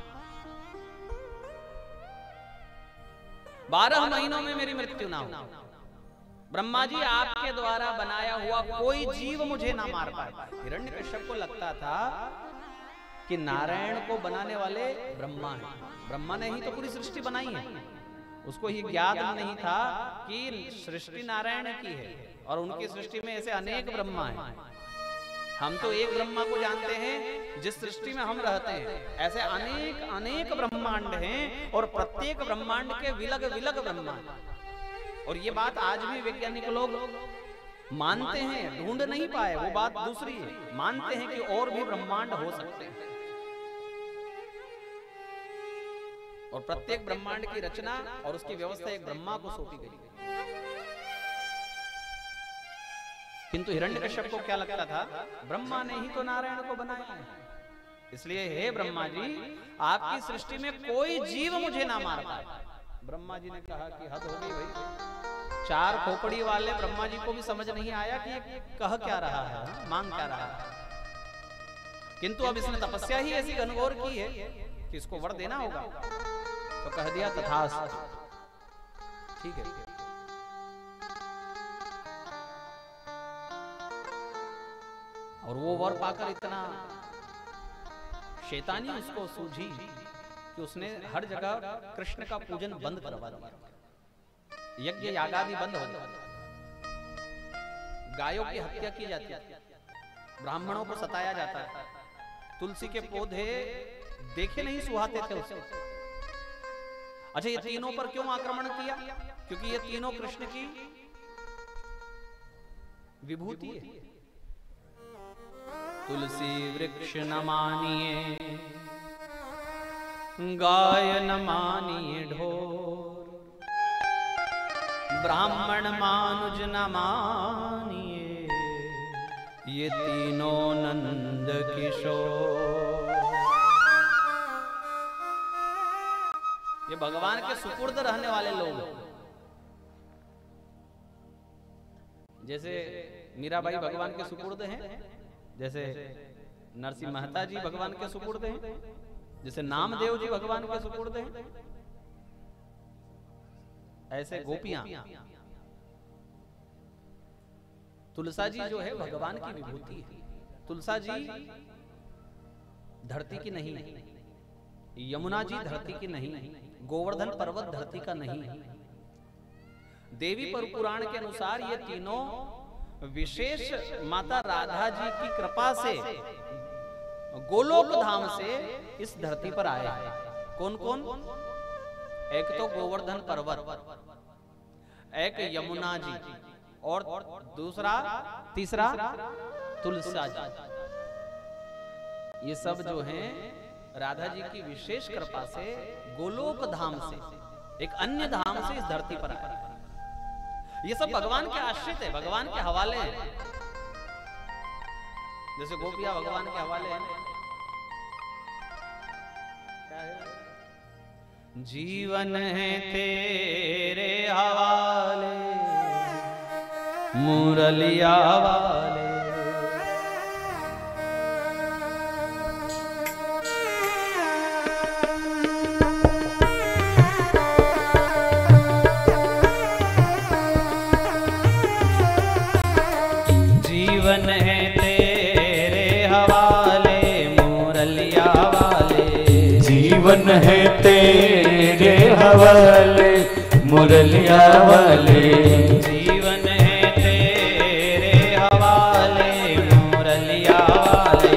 12 महीनों में मेरी मृत्यु ना हो। ब्रह्मा जी आपके द्वारा बनाया हुआ कोई जीव मुझे ना मार पाए। हिरण्यकश्यप को लगता था कि नारायण को बनाने वाले ब्रह्मा हैं। ब्रह्मा ने ही तो पूरी सृष्टि बनाई है। उसको ही ज्ञात नहीं था कि सृष्टि नारायण की है और उनकी सृष्टि में ऐसे अनेक ब्रह्मा हैं। हम तो एक ब्रह्मा को जानते हैं जिस सृष्टि में हम रहते हैं, ऐसे अनेक अनेक ब्रह्मांड हैं और प्रत्येक ब्रह्मांड के विलग विलग ब्रह्मांड। और ये बात आज भी वैज्ञानिक लोग मानते हैं, ढूंढ नहीं पाए, वो बात दूसरी है। मानते हैं कि और भी ब्रह्मांड हो सकते हैं और प्रत्येक ब्रह्मांड की रचना और उसकी व्यवस्था एक ब्रह्मा को सौंपी गई। किंतु हिरण्यकश्यप को क्या लगता था, ब्रह्मा ने ही तो नारायण को बनाया है, इसलिए हे ब्रह्मा जी आपकी सृष्टि में कोई जीव मुझे ना मार पाए। ब्रह्मा जी ने कहा कि हद हो गई भाई, चार खोपड़ी वाले ब्रह्मा जी को भी समझ नहीं आया कि ये कह क्या रहा है, मांग क्या रहा है। किंतु अब इसने तपस्या ही ऐसी घनघोर की है कि इसको वर देना होगा, तो कह दिया तथास्तु, ठीक है। और वो वर पाकर इतना शैतानी उसको सूझी कि उसने हर जगह कृष्ण का पूजन बंद करवा दिया, यज्ञ यागादि बंद हो गया, गायों की हत्या की जाती है, ब्राह्मणों को सताया जाता है, तुलसी के पौधे देखे नहीं सुहाते थे उसे। अच्छा, ये तीनों पर क्यों आक्रमण किया? क्योंकि ये तीनों कृष्ण की विभूति है। तुलसी वृक्ष न मानिए, गाय न मानिए ढोर, ब्राह्मण मानुज न मानिए, ये तीनों नंद किशोर। ये भगवान के सुपुर्द रहने वाले लोग, जैसे मीराबाई भगवान के सुपुर्द हैं, जैसे नरसिंह मेहता जी भगवान के सुपुर्द हैं, जैसे नामदेव जी भगवान के सुपुर्द हैं, ऐसे गोपियां। तुलसा जी जो है भगवान की विभूति है। तुलसा जी धरती की नहीं, यमुना जी धरती की नहीं, गोवर्धन पर्वत धरती का नहीं। देवी पर पुराण के अनुसार ये तीनों विशेष माता राधा जी की कृपा से गोलोक धाम से इस धरती पर आए। कौन कौन? एक तो गोवर्धन पर्वत, एक यमुना जी और दूसरा तीसरा तुलसा जी। ये सब जो हैं राधा जी की विशेष कृपा से गोलोक धाम से, एक अन्य धाम से इस धरती पर आए। ये सब भगवान के आश्रित है, भगवान के हवाले हैं। जैसे गोपियां भगवान के हवाले हैं। क्या है? जीवन है तेरे हवाले, मुरलिया वाले। जीवन है तेरे हवाले, मुरलिया वाले। जीवन है तेरे हवाले, मुरलिया वाले। जीवन है तेरे हवाले, मुरलिया वाले।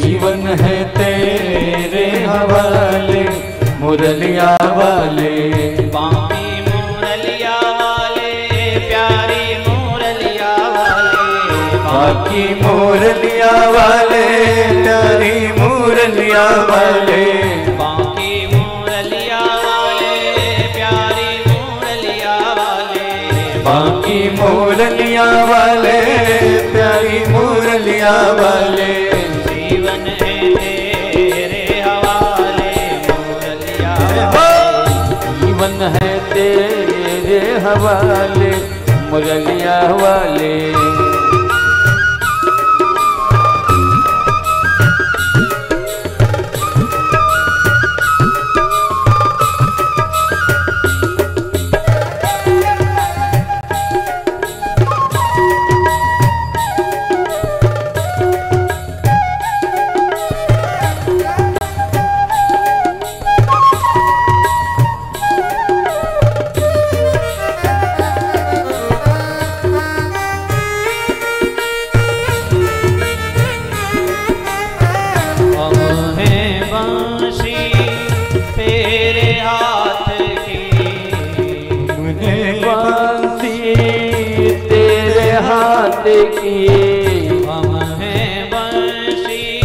जीवन है तेरे हवाले, मुरलिया वाले। बांकी मुरलिया वाले, प्यारी मुरलिया वाले। बाकी मुरलिया वाले, प्यारी मुरलिया वाले। बांकी मुरलिया वाले, प्यारी मुरलिया वाले। बाकी मुरलिया वाले, प्यारी मुरलिया वाले। जीवन है तेरे हवाले, मुरलिया वाले। जीवन है तेरे हवाले, मुरलिया वाले। हाथ की। हम हैं बंशी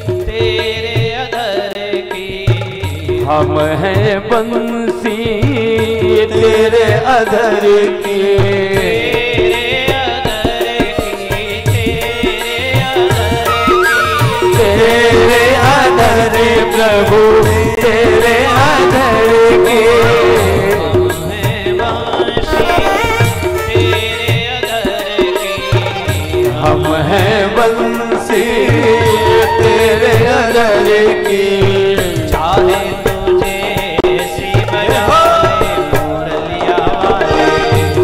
तेरे अधर की। हम हैं बंसी तेरे अधर की। तेरे अधर प्रभु तेरे अधर के। हम हैं बंसी तेरे अधर की। चाहे तुझे सी बजाए मुरलिया वाले।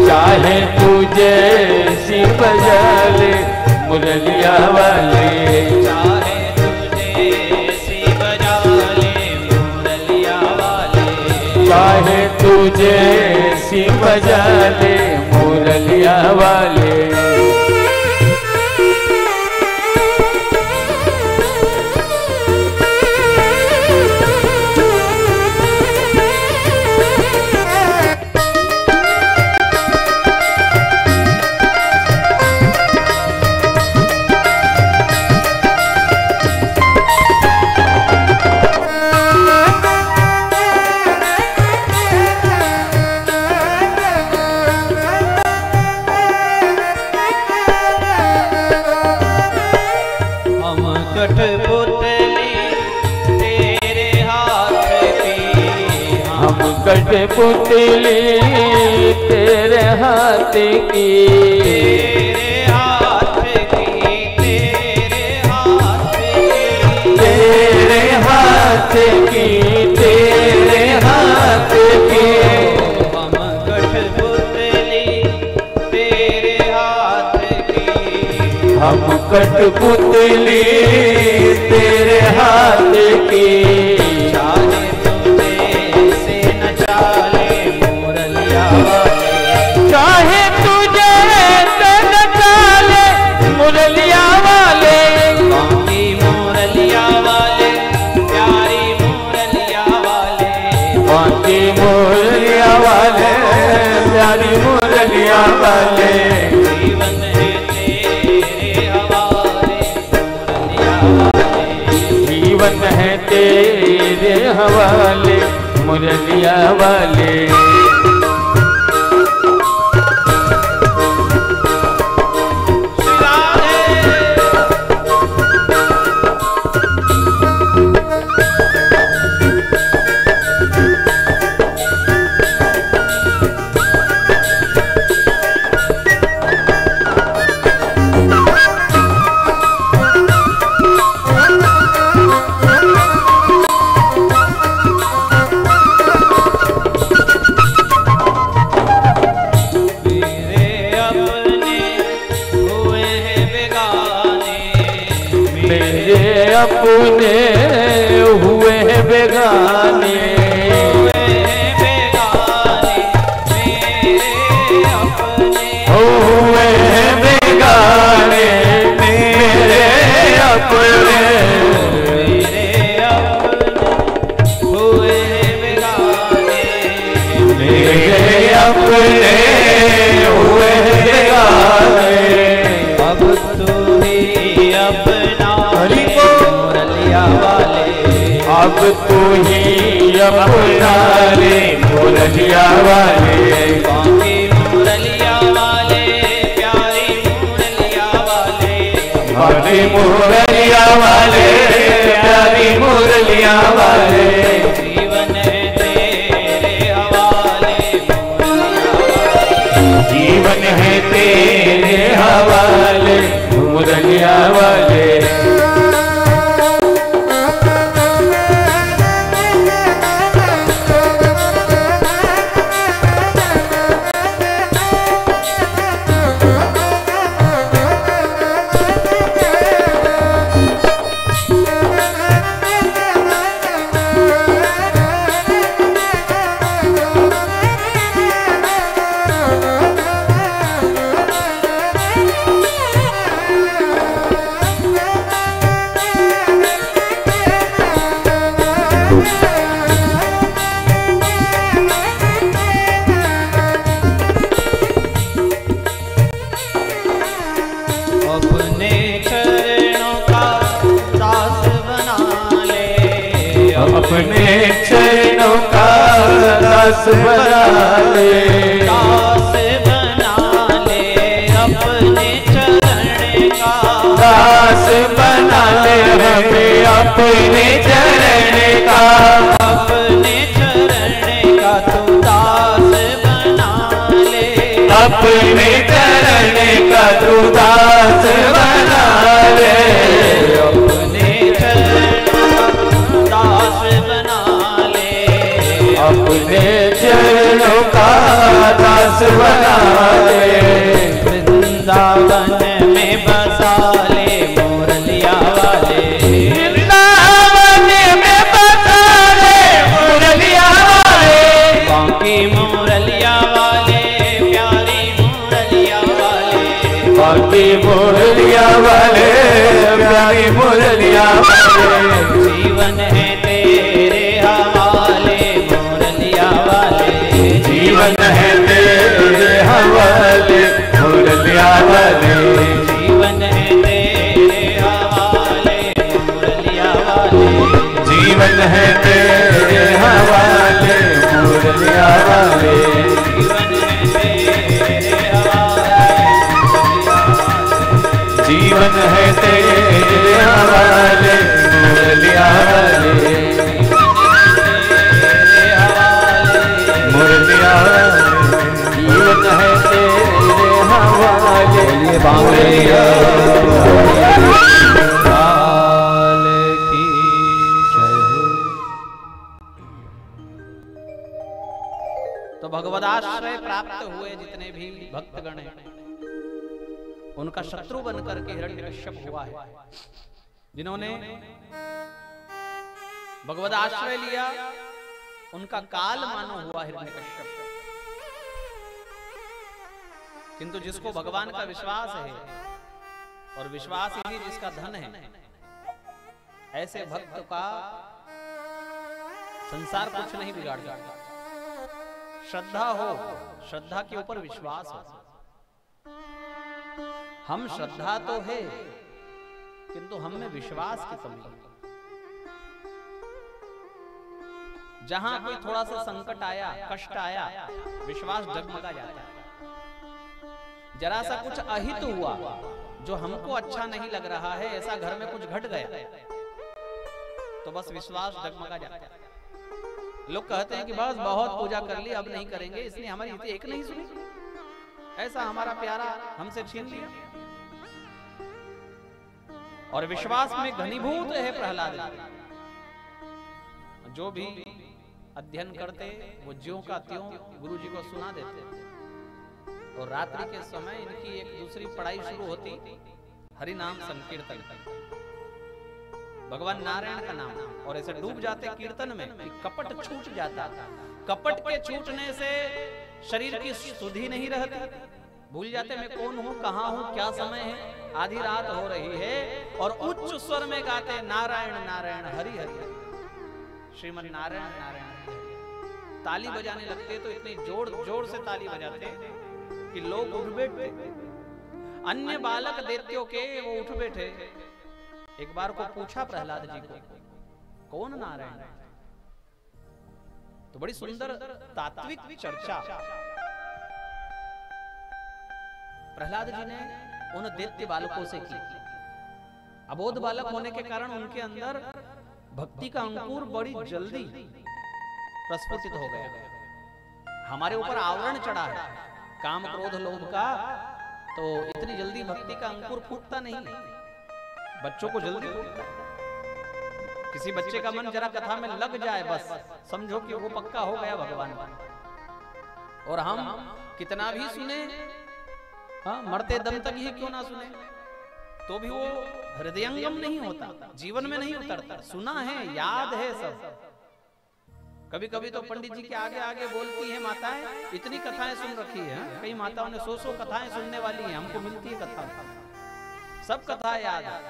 चाहे तुझे सी बजा ले मुरलिया वाले। चाहे तुझे सी बजा ले मुरलिया वाले। कठपुतली तेरे हाथ की। हम कठपुतली तेरे हाथ की। तेरे हाथ की। तेरे हाथ की। तेरे हाथ की। तेरे हाथ की। हम कठपुतली तेरे हाथ की। हम कठपुतली तेरे हाथ की। चाहे तुझे से नचा ले मुरलिया वाले। चाहे तुझे से नचा ले मुरलिया वाले। बाकी मुरलिया वाले प्यारी मुरलिया वाले। बाकी मुरलिया वाले प्यारी मुरलिया वाले। जीवन है तेरे हवाले मुरलिया वाले। जीवन है तेरे हवाले मुरलिया वाले। अपने हुए हैं बेगाने। हुए हैं बेगाने मेरे अपने। हुए बेगाने मेरे अपने हुए हैं बेगाने। अब तू ही अपना मुरलिया वाले। अब तू ही अपना रे मुरलिया वाले। बाकी मुरलिया वाले प्यारी मुरलिया वाले। बाकी मुरलिया वाले प्यारी मुरलिया वाले। जीवन है तेरे हवाले मुरलिया वाले। जीवन है तेरे हवाले मुरलिया वाले। दास बना ले, दास बना ले अपने चरण का, दास बना ले हमें अपने चरण का, अपने चरण का तू दास बना ले, अपने चरण का तू दास बना ले, अपने चरण का दास बना ले, अपने चरणों का दास बना ले। वृंदावन में बसा ले मुरलिया वाले, वृंदावन में बसा ले मुरलिया वाले, बाकी मुरलिया वाले प्यारी मुरलिया वाले, बाकी मुरलिया वाले प्यारी मुरलिया वाले, जीवन है तेरे हवाले मुरलिया वाले, जीवन है तेरे हवाले मुरलिया वाले, जीवन है तेरे हवाले मुरलिया वाले, जीवन है तेरे हवाले मुरलिया वाले, जीवन है तेरे हवाले मुरलिया वाले, मुरलिया वाले, जीवन है तेरे हवाले मुरलिया वाले की जय हो। तो भगवदाश्रय प्राप्त हुए जितने भी भक्तगण हैं उनका शत्रु बनकर के हिरण्यकश्यप हुआ है। जिन्होंने भगवदाश्रय लिया उनका काल मानो हुआ हिरण्यकश्यप। किंतु जिसको भगवान का विश्वास है और विश्वास ही जिसका धन है, ऐसे भक्त का संसार कुछ नहीं बिगाड़ सकता। श्रद्धा हो, श्रद्धा के ऊपर विश्वास हो। हम श्रद्धा तो है किंतु हम में विश्वास की कमी है। जहां कोई थोड़ा सा संकट आया, कष्ट आया, विश्वास डगमगा जाता है। जरा सा कुछ अहित हुआ जो हमको अच्छा नहीं लग रहा है, ऐसा घर में कुछ घट गया तो बस विश्वास डगमगा जाता है। लोग कहते हैं कि बस बहुत पूजा कर ली, अब नहीं करेंगे, इसने हमारी हित एक नहीं सुनी, ऐसा हमारा प्यारा हमसे छीन लिया। और विश्वास में घनीभूत है प्रहलाद। जो भी अध्ययन करते वो ज्यों का त्यों गुरु जी को सुना देते। और रात्रि के समय इनकी एक दूसरी पढ़ाई शुरू होती, हरि नाम संकीर्तन, भगवान नारायण का नाम। और ऐसे डूब जाते कीर्तन में कि कपट छूट जाता। कपट के छूटने से शरीर की सुधि नहीं रहती, भूल जाते मैं कौन हूं, कहां हूं, क्या समय है, आधी रात हो रही है और उच्च स्वर में गाते नारायण नारायण हरि हरि, श्रीमन नारायण नारायण। ताली बजाने लगते तो इतनी जोर जोर से ताली बजाते कि लोग उठ बैठते। अन्य बालक दैत्यों के वो उठ बैठे। एक बार को पूछा प्रहलाद जी को, कौन नारायण? तो बड़ी सुंदर तात्विक चर्चा प्रहलाद जी ने उन दैत्य बालकों से की। अबोध बालक होने के कारण उनके अंदर भक्ति का अंकुर बड़ी जल्दी प्रस्फुटित हो गया। हमारे ऊपर आवरण चढ़ा है काम क्रोध लोभ का, तो इतनी जल्दी भक्ति का अंकुर फूटता नहीं है। बच्चों को जल्दी फूटता है। किसी बच्चे का मन जरा कथा में लग जाए बस समझो कि वो पक्का हो गया भगवान का। और हम कितना भी सुने, हाँ, मरते दम तक ही क्यों ना सुने, तो भी वो हृदयंगम नहीं होता, जीवन में नहीं उतरता। सुना है, याद है सब। कभी कभी तो पंडित जी के आगे आगे बोलती है माताएं, इतनी कथाएं सुन रखी है। कई माताओं ने 100 कथाएं सुनने वाली हैं, हमको मिलती है कथा, सब कथाएं याद है,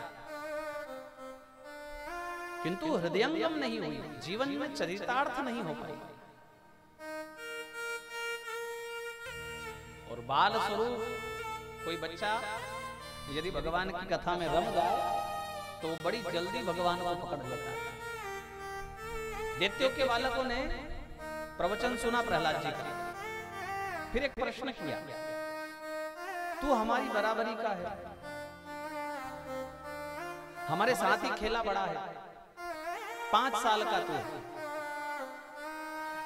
किंतु हृदयंगम नहीं हुई, जीवन में चरितार्थ नहीं हो पाई। और बाल स्वरूप कोई बच्चा यदि भगवान की कथा में रम जाए तो बड़ी जल्दी भगवान को पकड़ लेता है। दैत्यों के बालकों ने प्रवचन सुना प्रहलाद जी का, फिर एक प्रश्न किया, तू हमारी बराबरी का है, हमारे साथ ही खेला बड़ा है, 5 साल का तू,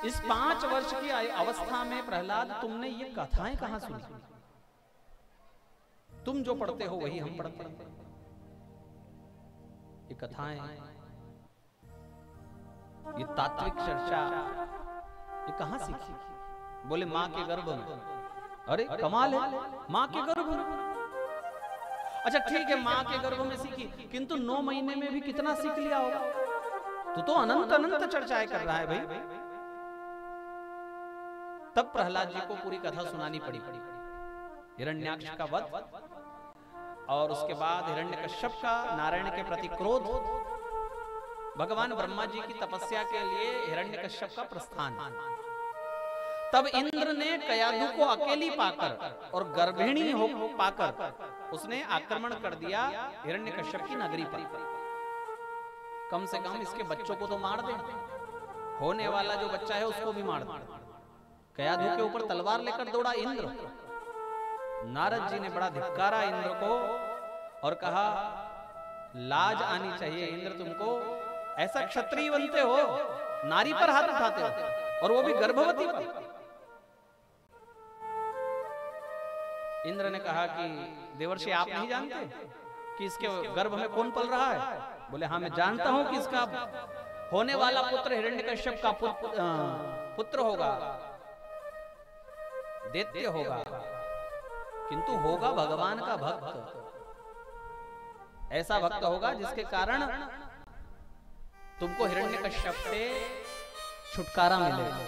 इस 5 वर्ष की अवस्था में प्रहलाद तुमने ये कथाएं कहां सुनी? तुम जो पढ़ते हो वही हम पढ़ते हैं, ये कथाएं, ये तात्विक चर्चा ये कहां सीखी? बोले मां के गर्भ में। अरे कमाल है, मां के गर्भ में। अच्छा ठीक है, मां के गर्भ में सीखी, किंतु 9 महीने में भी कितना सीख लिया होगा? तो अनंत अनंत चर्चाएं कर रहा है भाई। तब प्रहलाद जी को पूरी कथा सुनानी पड़ी, हिरण्याक्ष का वध, और उसके बाद हिरण्यकश्यप का नारायण के प्रति क्रोध, भगवान ब्रह्मा जी की तपस्या के लिए हिरण्यकश्यप का प्रस्थान। तब इंद्र ने कयाधु को अकेली पाकर और गर्भिणी हो पाकर उसने आक्रमण कर दिया हिरण्यकश्यप की नगरी पर। कम से कम इसके बच्चों को तो मार दे, होने वाला जो बच्चा है उसको भी मार दे। कयाधु के ऊपर तलवार लेकर दौड़ा इंद्र। नारद जी ने बड़ा धिक्कारा इंद्र को और कहा, लाज आनी चाहिए इंद्र तुमको, ऐसा क्षत्रिय बनते हो, नारी पर हाथ उठाते हो, और वो भी गर्भवती पर। इंद्र ने कहा कि देवर्षि आप नहीं जानते कि इसके गर्भ में कौन पल रहा है? बोले हाँ मैं जानता हूं कि इसका होने वाला पुत्र हिरण्यकश्यप का पुत्र होगा, दैत्य होगा, किंतु होगा भगवान का भक्त, ऐसा भक्त होगा जिसके कारण तुमको हिरण्यकश्यप से छुटकारा मिलेगा।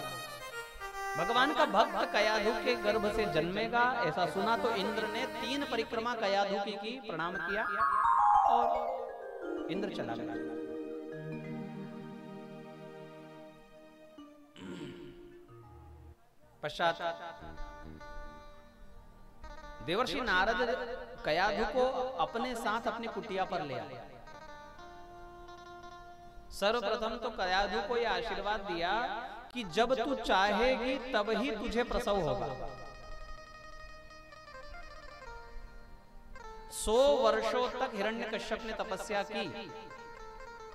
भगवान का भक्त कयाधु के गर्भ से जन्मेगा, ऐसा सुना तो इंद्र ने 3 परिक्रमा कयाधु की प्रणाम किया और इंद्र चला गया। पश्चात देवर्षि नारद कयाधु को अपने साथ अपनी कुटिया पर ले आए। सर्वप्रथम तो कयाधु को यह आशीर्वाद दिया कि जब तू चाहेगी तब ही तुझे प्रसव होगा। 100 वर्षों तक हिरण्यकश्यप ने तपस्या की,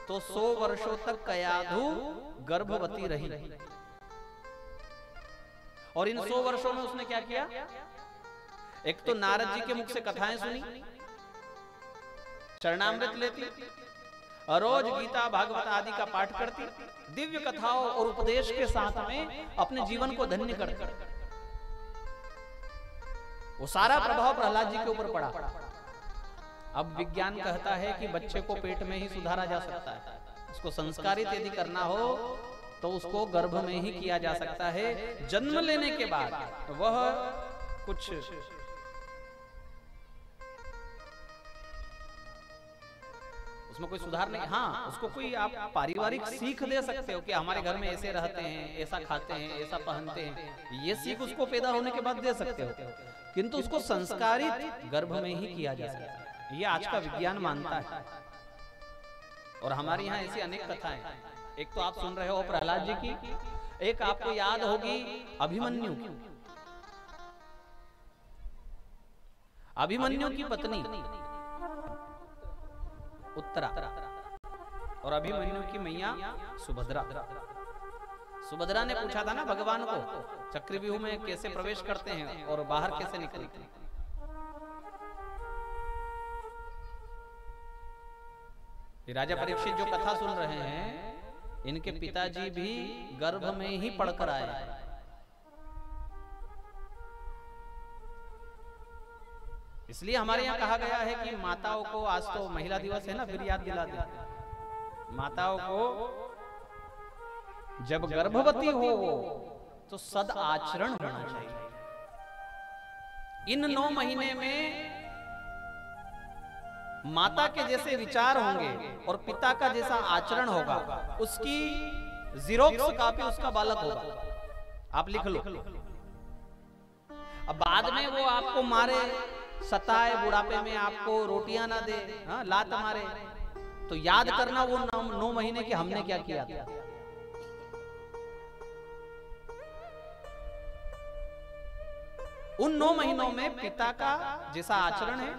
तो 100 वर्षों तक कयाधु गर्भवती रही। और इन 100 वर्षों में उसने क्या किया? एक तो नारद जी के मुख से कथाएं सुनी, चरणामृत लेती, रोज गीता भागवत आदि का पाठ करती, दिव्य कथाओं और उपदेश के साथ में अपने जीवन को धन्य करती। वो सारा प्रभाव प्रहलाद जी के ऊपर पड़ा। अब विज्ञान कहता है कि बच्चे को पेट में ही सुधारा जा सकता है, उसको संस्कारित यदि करना हो तो उसको गर्भ में ही किया जा सकता है। जन्म लेने के बाद वह कुछ उसमें कोई सुधार नहीं। हाँ, उसको कोई आप पारिवारिक सीख दे सकते हो कि हमारे घर में ऐसे रहते हैं, ऐसा खाते हैं, ऐसा पहनते हैं, ये सीख उसको पैदा होने के बाद दे सकते हो, किंतु उसको संस्कारित गर्भ में ही किया जा सकता है। ये आज का विज्ञान मानता है। और हमारे यहाँ ऐसी अनेक कथाएं, एक तो आप सुन रहे हो प्रहलाद जी की, एक आपको याद होगी अभिमन्यु की। अभिमन्यु की पत्नी उत्तरा और अभिमन्यु की मैया सुभद्रा। सुभद्रा ने पूछा था ना भगवान को, चक्रव्यूह में कैसे प्रवेश करते हैं और बाहर कैसे निकलते हैं। राजा परीक्षित जो कथा सुन रहे हैं, इनके पिताजी भी गर्भ में ही पढ़कर आए। इसलिए हमारे यहाँ कहा गया है कि माताओं को, आज तो महिला दिवस है ना, फिर याद दिला दे, माताओं को जब गर्भवती हो तो सद आचरण होना चाहिए। इन 9 महीने में माता के जैसे विचार होंगे और पिता का जैसा आचरण होगा, उसकी जीरोक्स कॉपी उसका बालक होगा। आप लिख लो। अब बाद में वो आपको मारे, सताए, बुढ़ापे में आपको रोटियां ना दे, हाँ, लात मारे, तो याद करना वो 9 महीने के हमने क्या किया था। उन 9 महीनों में पिता का जैसा आचरण है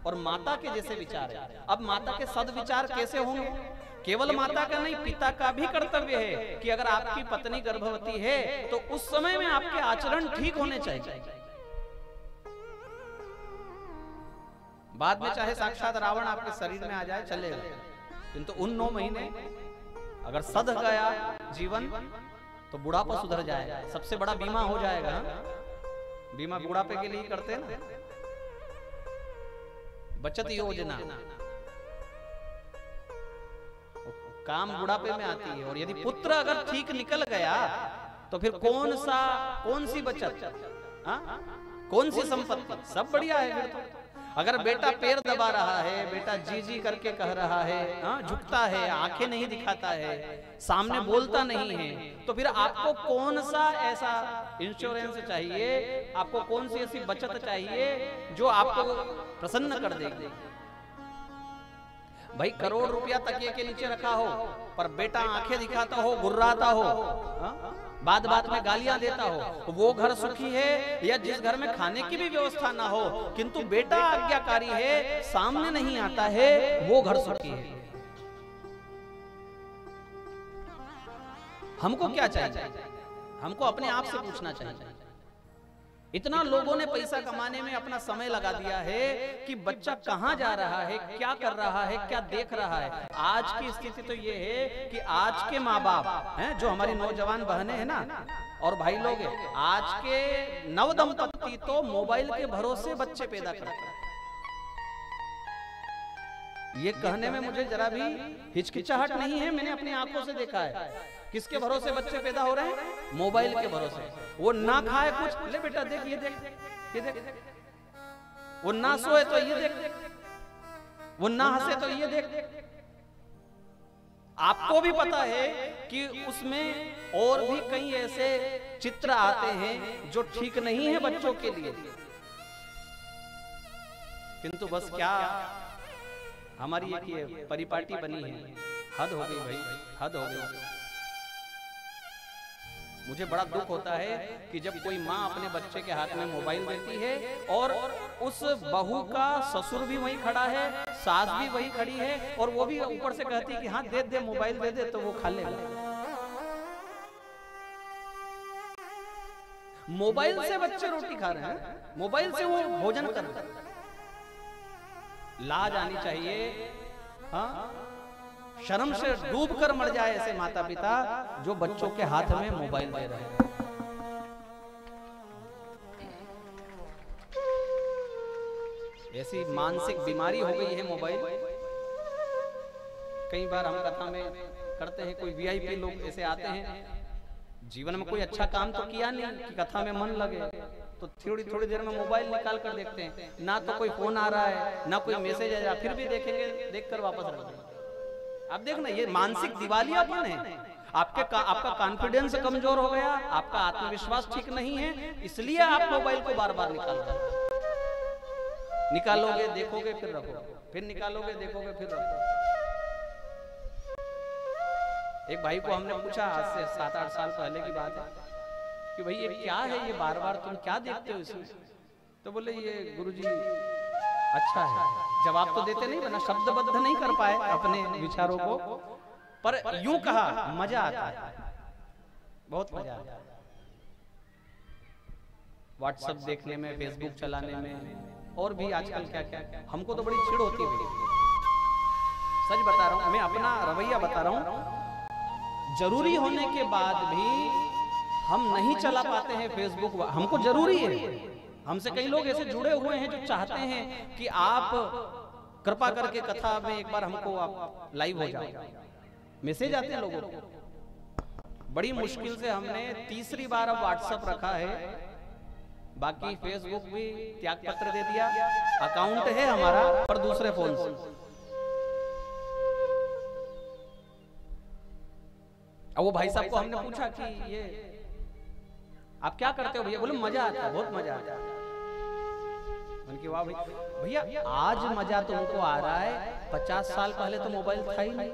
और माता के जैसे विचार है। अब माता के सद्विचार कैसे होंगे? केवल माता का नहीं, पिता का भी कर्तव्य है कि अगर आपकी पत्नी गर्भवती है तो उस समय में आपके आचरण ठीक होने चाहिए। बाद में चाहे साक्षात रावण आपके शरीर में आ जाए चलेगा, किंतु उन 9 महीने अगर सद गया जीवन तो बुढ़ापा सुधर जाएगा। सबसे बड़ा बीमा हो जाएगा। बीमा बुढ़ापे के लिए करते हैं ना, बचत योजना, काम बुढ़ापे में आती है। और यदि पुत्र अगर ठीक निकल गया तो फिर कौन सी बचत, कौन सी संपत्ति, सब बढ़िया है फिर तो। अगर बेटा पैर दबा रहा है, बेटा जी जी करके कह रहा है, झुकता है, आंखें नहीं दिखाता है, सामने बोलता नहीं है, तो फिर आपको कौन सा ऐसा इंश्योरेंस चाहिए, आपको कौन सी ऐसी बचत चाहिए जो आपको प्रसन्न कर देगी? भाई करोड़ रुपया तकिए के नीचे रखा हो पर बेटा आंखें दिखाता हो, गुर्राता हो, बात बात में गालियां देता हो, वो घर सुखी है? या जिस घर में खाने की भी व्यवस्था ना हो किंतु बेटा आज्ञाकारी है, सामने नहीं आता है, वो घर सुखी है? हमको क्या चाहिए? हमको अपने आप से पूछना चाहिए। इतना लोगों ने पैसा कमाने में अपना समय लगा दिया है कि बच्चा कहां जा रहा है, क्या कर रहा है, क्या देख रहा है। आज की स्थिति तो ये है कि आज के माँ बाप हैं, जो हमारी नौजवान बहनें हैं ना और भाई लोग हैं, आज के नव दंपति तो मोबाइल के भरोसे बच्चे पैदा करते हैं। ये कहने में मुझे जरा भी हिचकिचाहट नहीं है, मैंने अपनी आंखों से देखा है। किसके भरोसे बच्चे पैदा हो रहे हैं? मोबाइल के भरोसे। वो ना खाए कुछ, ले बेटा देख, ये देख, ये देख। वो ना सोए तो ये देख, वो ना हंसे तो ये देख। आपको भी पता है कि उसमें और भी कई ऐसे चित्र आते हैं जो ठीक नहीं है बच्चों के लिए, किंतु बस क्या हमारी एक ये परिपाटी बनी है। हद हो गई भाई, हद हो गई। मुझे बड़ा दुख होता है कि जब कोई माँ अपने बच्चे के हाथ में मोबाइल देती है और उस बहू का ससुर भी वहीं खड़ा है, सास भी वहीं खड़ी है और वो भी ऊपर से कहती है कि हाँ दे दे, मोबाइल दे दे, तो वो खा लेगा। मोबाइल से बच्चे रोटी खा रहे हैं, मोबाइल से वो भोजन कर रहे हैं। लाज आनी चाहिए। हाँ, शर्म से डूब कर मर जाए ऐसे माता पिता जो बच्चों के हाथ में मोबाइल दे रहे हैं। ऐसी मानसिक बीमारी हो गई है मोबाइल। कई बार हम कथा में करते हैं, कोई वीआईपी लोग ऐसे आते हैं, जीवन में कोई अच्छा काम तो किया नहीं कि कथा में मन लगे, तो थोड़ी थोड़ी देर में मोबाइल निकाल कर देखते हैं, ना तो कोई फोन आ रहा है ना कोई मैसेज आ रहा है, फिर भी देखेंगे, देखकर वापस रख देंगे। आप देखना, ये मानसिक दिवालियापन है। आपका कॉन्फिडेंस कमजोर हो गया, आपका आत्मविश्वास ठीक नहीं है, इसलिए आप मोबाइल को बार बार निकालोगे, देखोगे, फिर रखोगे, फिर निकालोगे, देखोगे, फिर रखोगे। एक भाई को हमने पूछा, आज से 7-8 साल पहले की बात है, कि भाई ये क्या है, ये बार बार तुम क्या देखते हो इसमें? तो बोले ये गुरुजी अच्छा है। जवाब तो देते नहीं, वरना शब्दबद्ध नहीं कर पाए अपने विचारों को, पर यूं कहा मजा आता है, बहुत मजा आता है। व्हाट्सएप देखने में, फेसबुक चलाने में, और भी आजकल क्या क्या, हमको तो बड़ी चिढ़ होती है। सच बता रहा हूं, मैं अपना रवैया बता रहा हूं। जरूरी होने के बाद भी हम नहीं चला पाते हैं फेसबुक। हमको जरूरी है। हमसे कई लोग ऐसे जुड़े हुए हैं जो चाहते हैं कि आप कृपा करके कथा में एक बार हमको आप लाइव हो जाओ। मैसेज आते हैं लोगों को। बड़ी मुश्किल से हमने तीसरी बार अब व्हाट्सएप रखा है, बाकी फेसबुक भी त्याग पत्र दे दिया। अकाउंट है हमारा पर दूसरे फोन से। अब वो भाई साहब को हमने पूछा कि ये आप क्या करते हो भैया? बोले मजा आता है, बहुत मजा आता है। उनकी वाह भैया, आज मजा तुमको आ रहा है, 50 साल पहले तो मोबाइल था ही नहीं।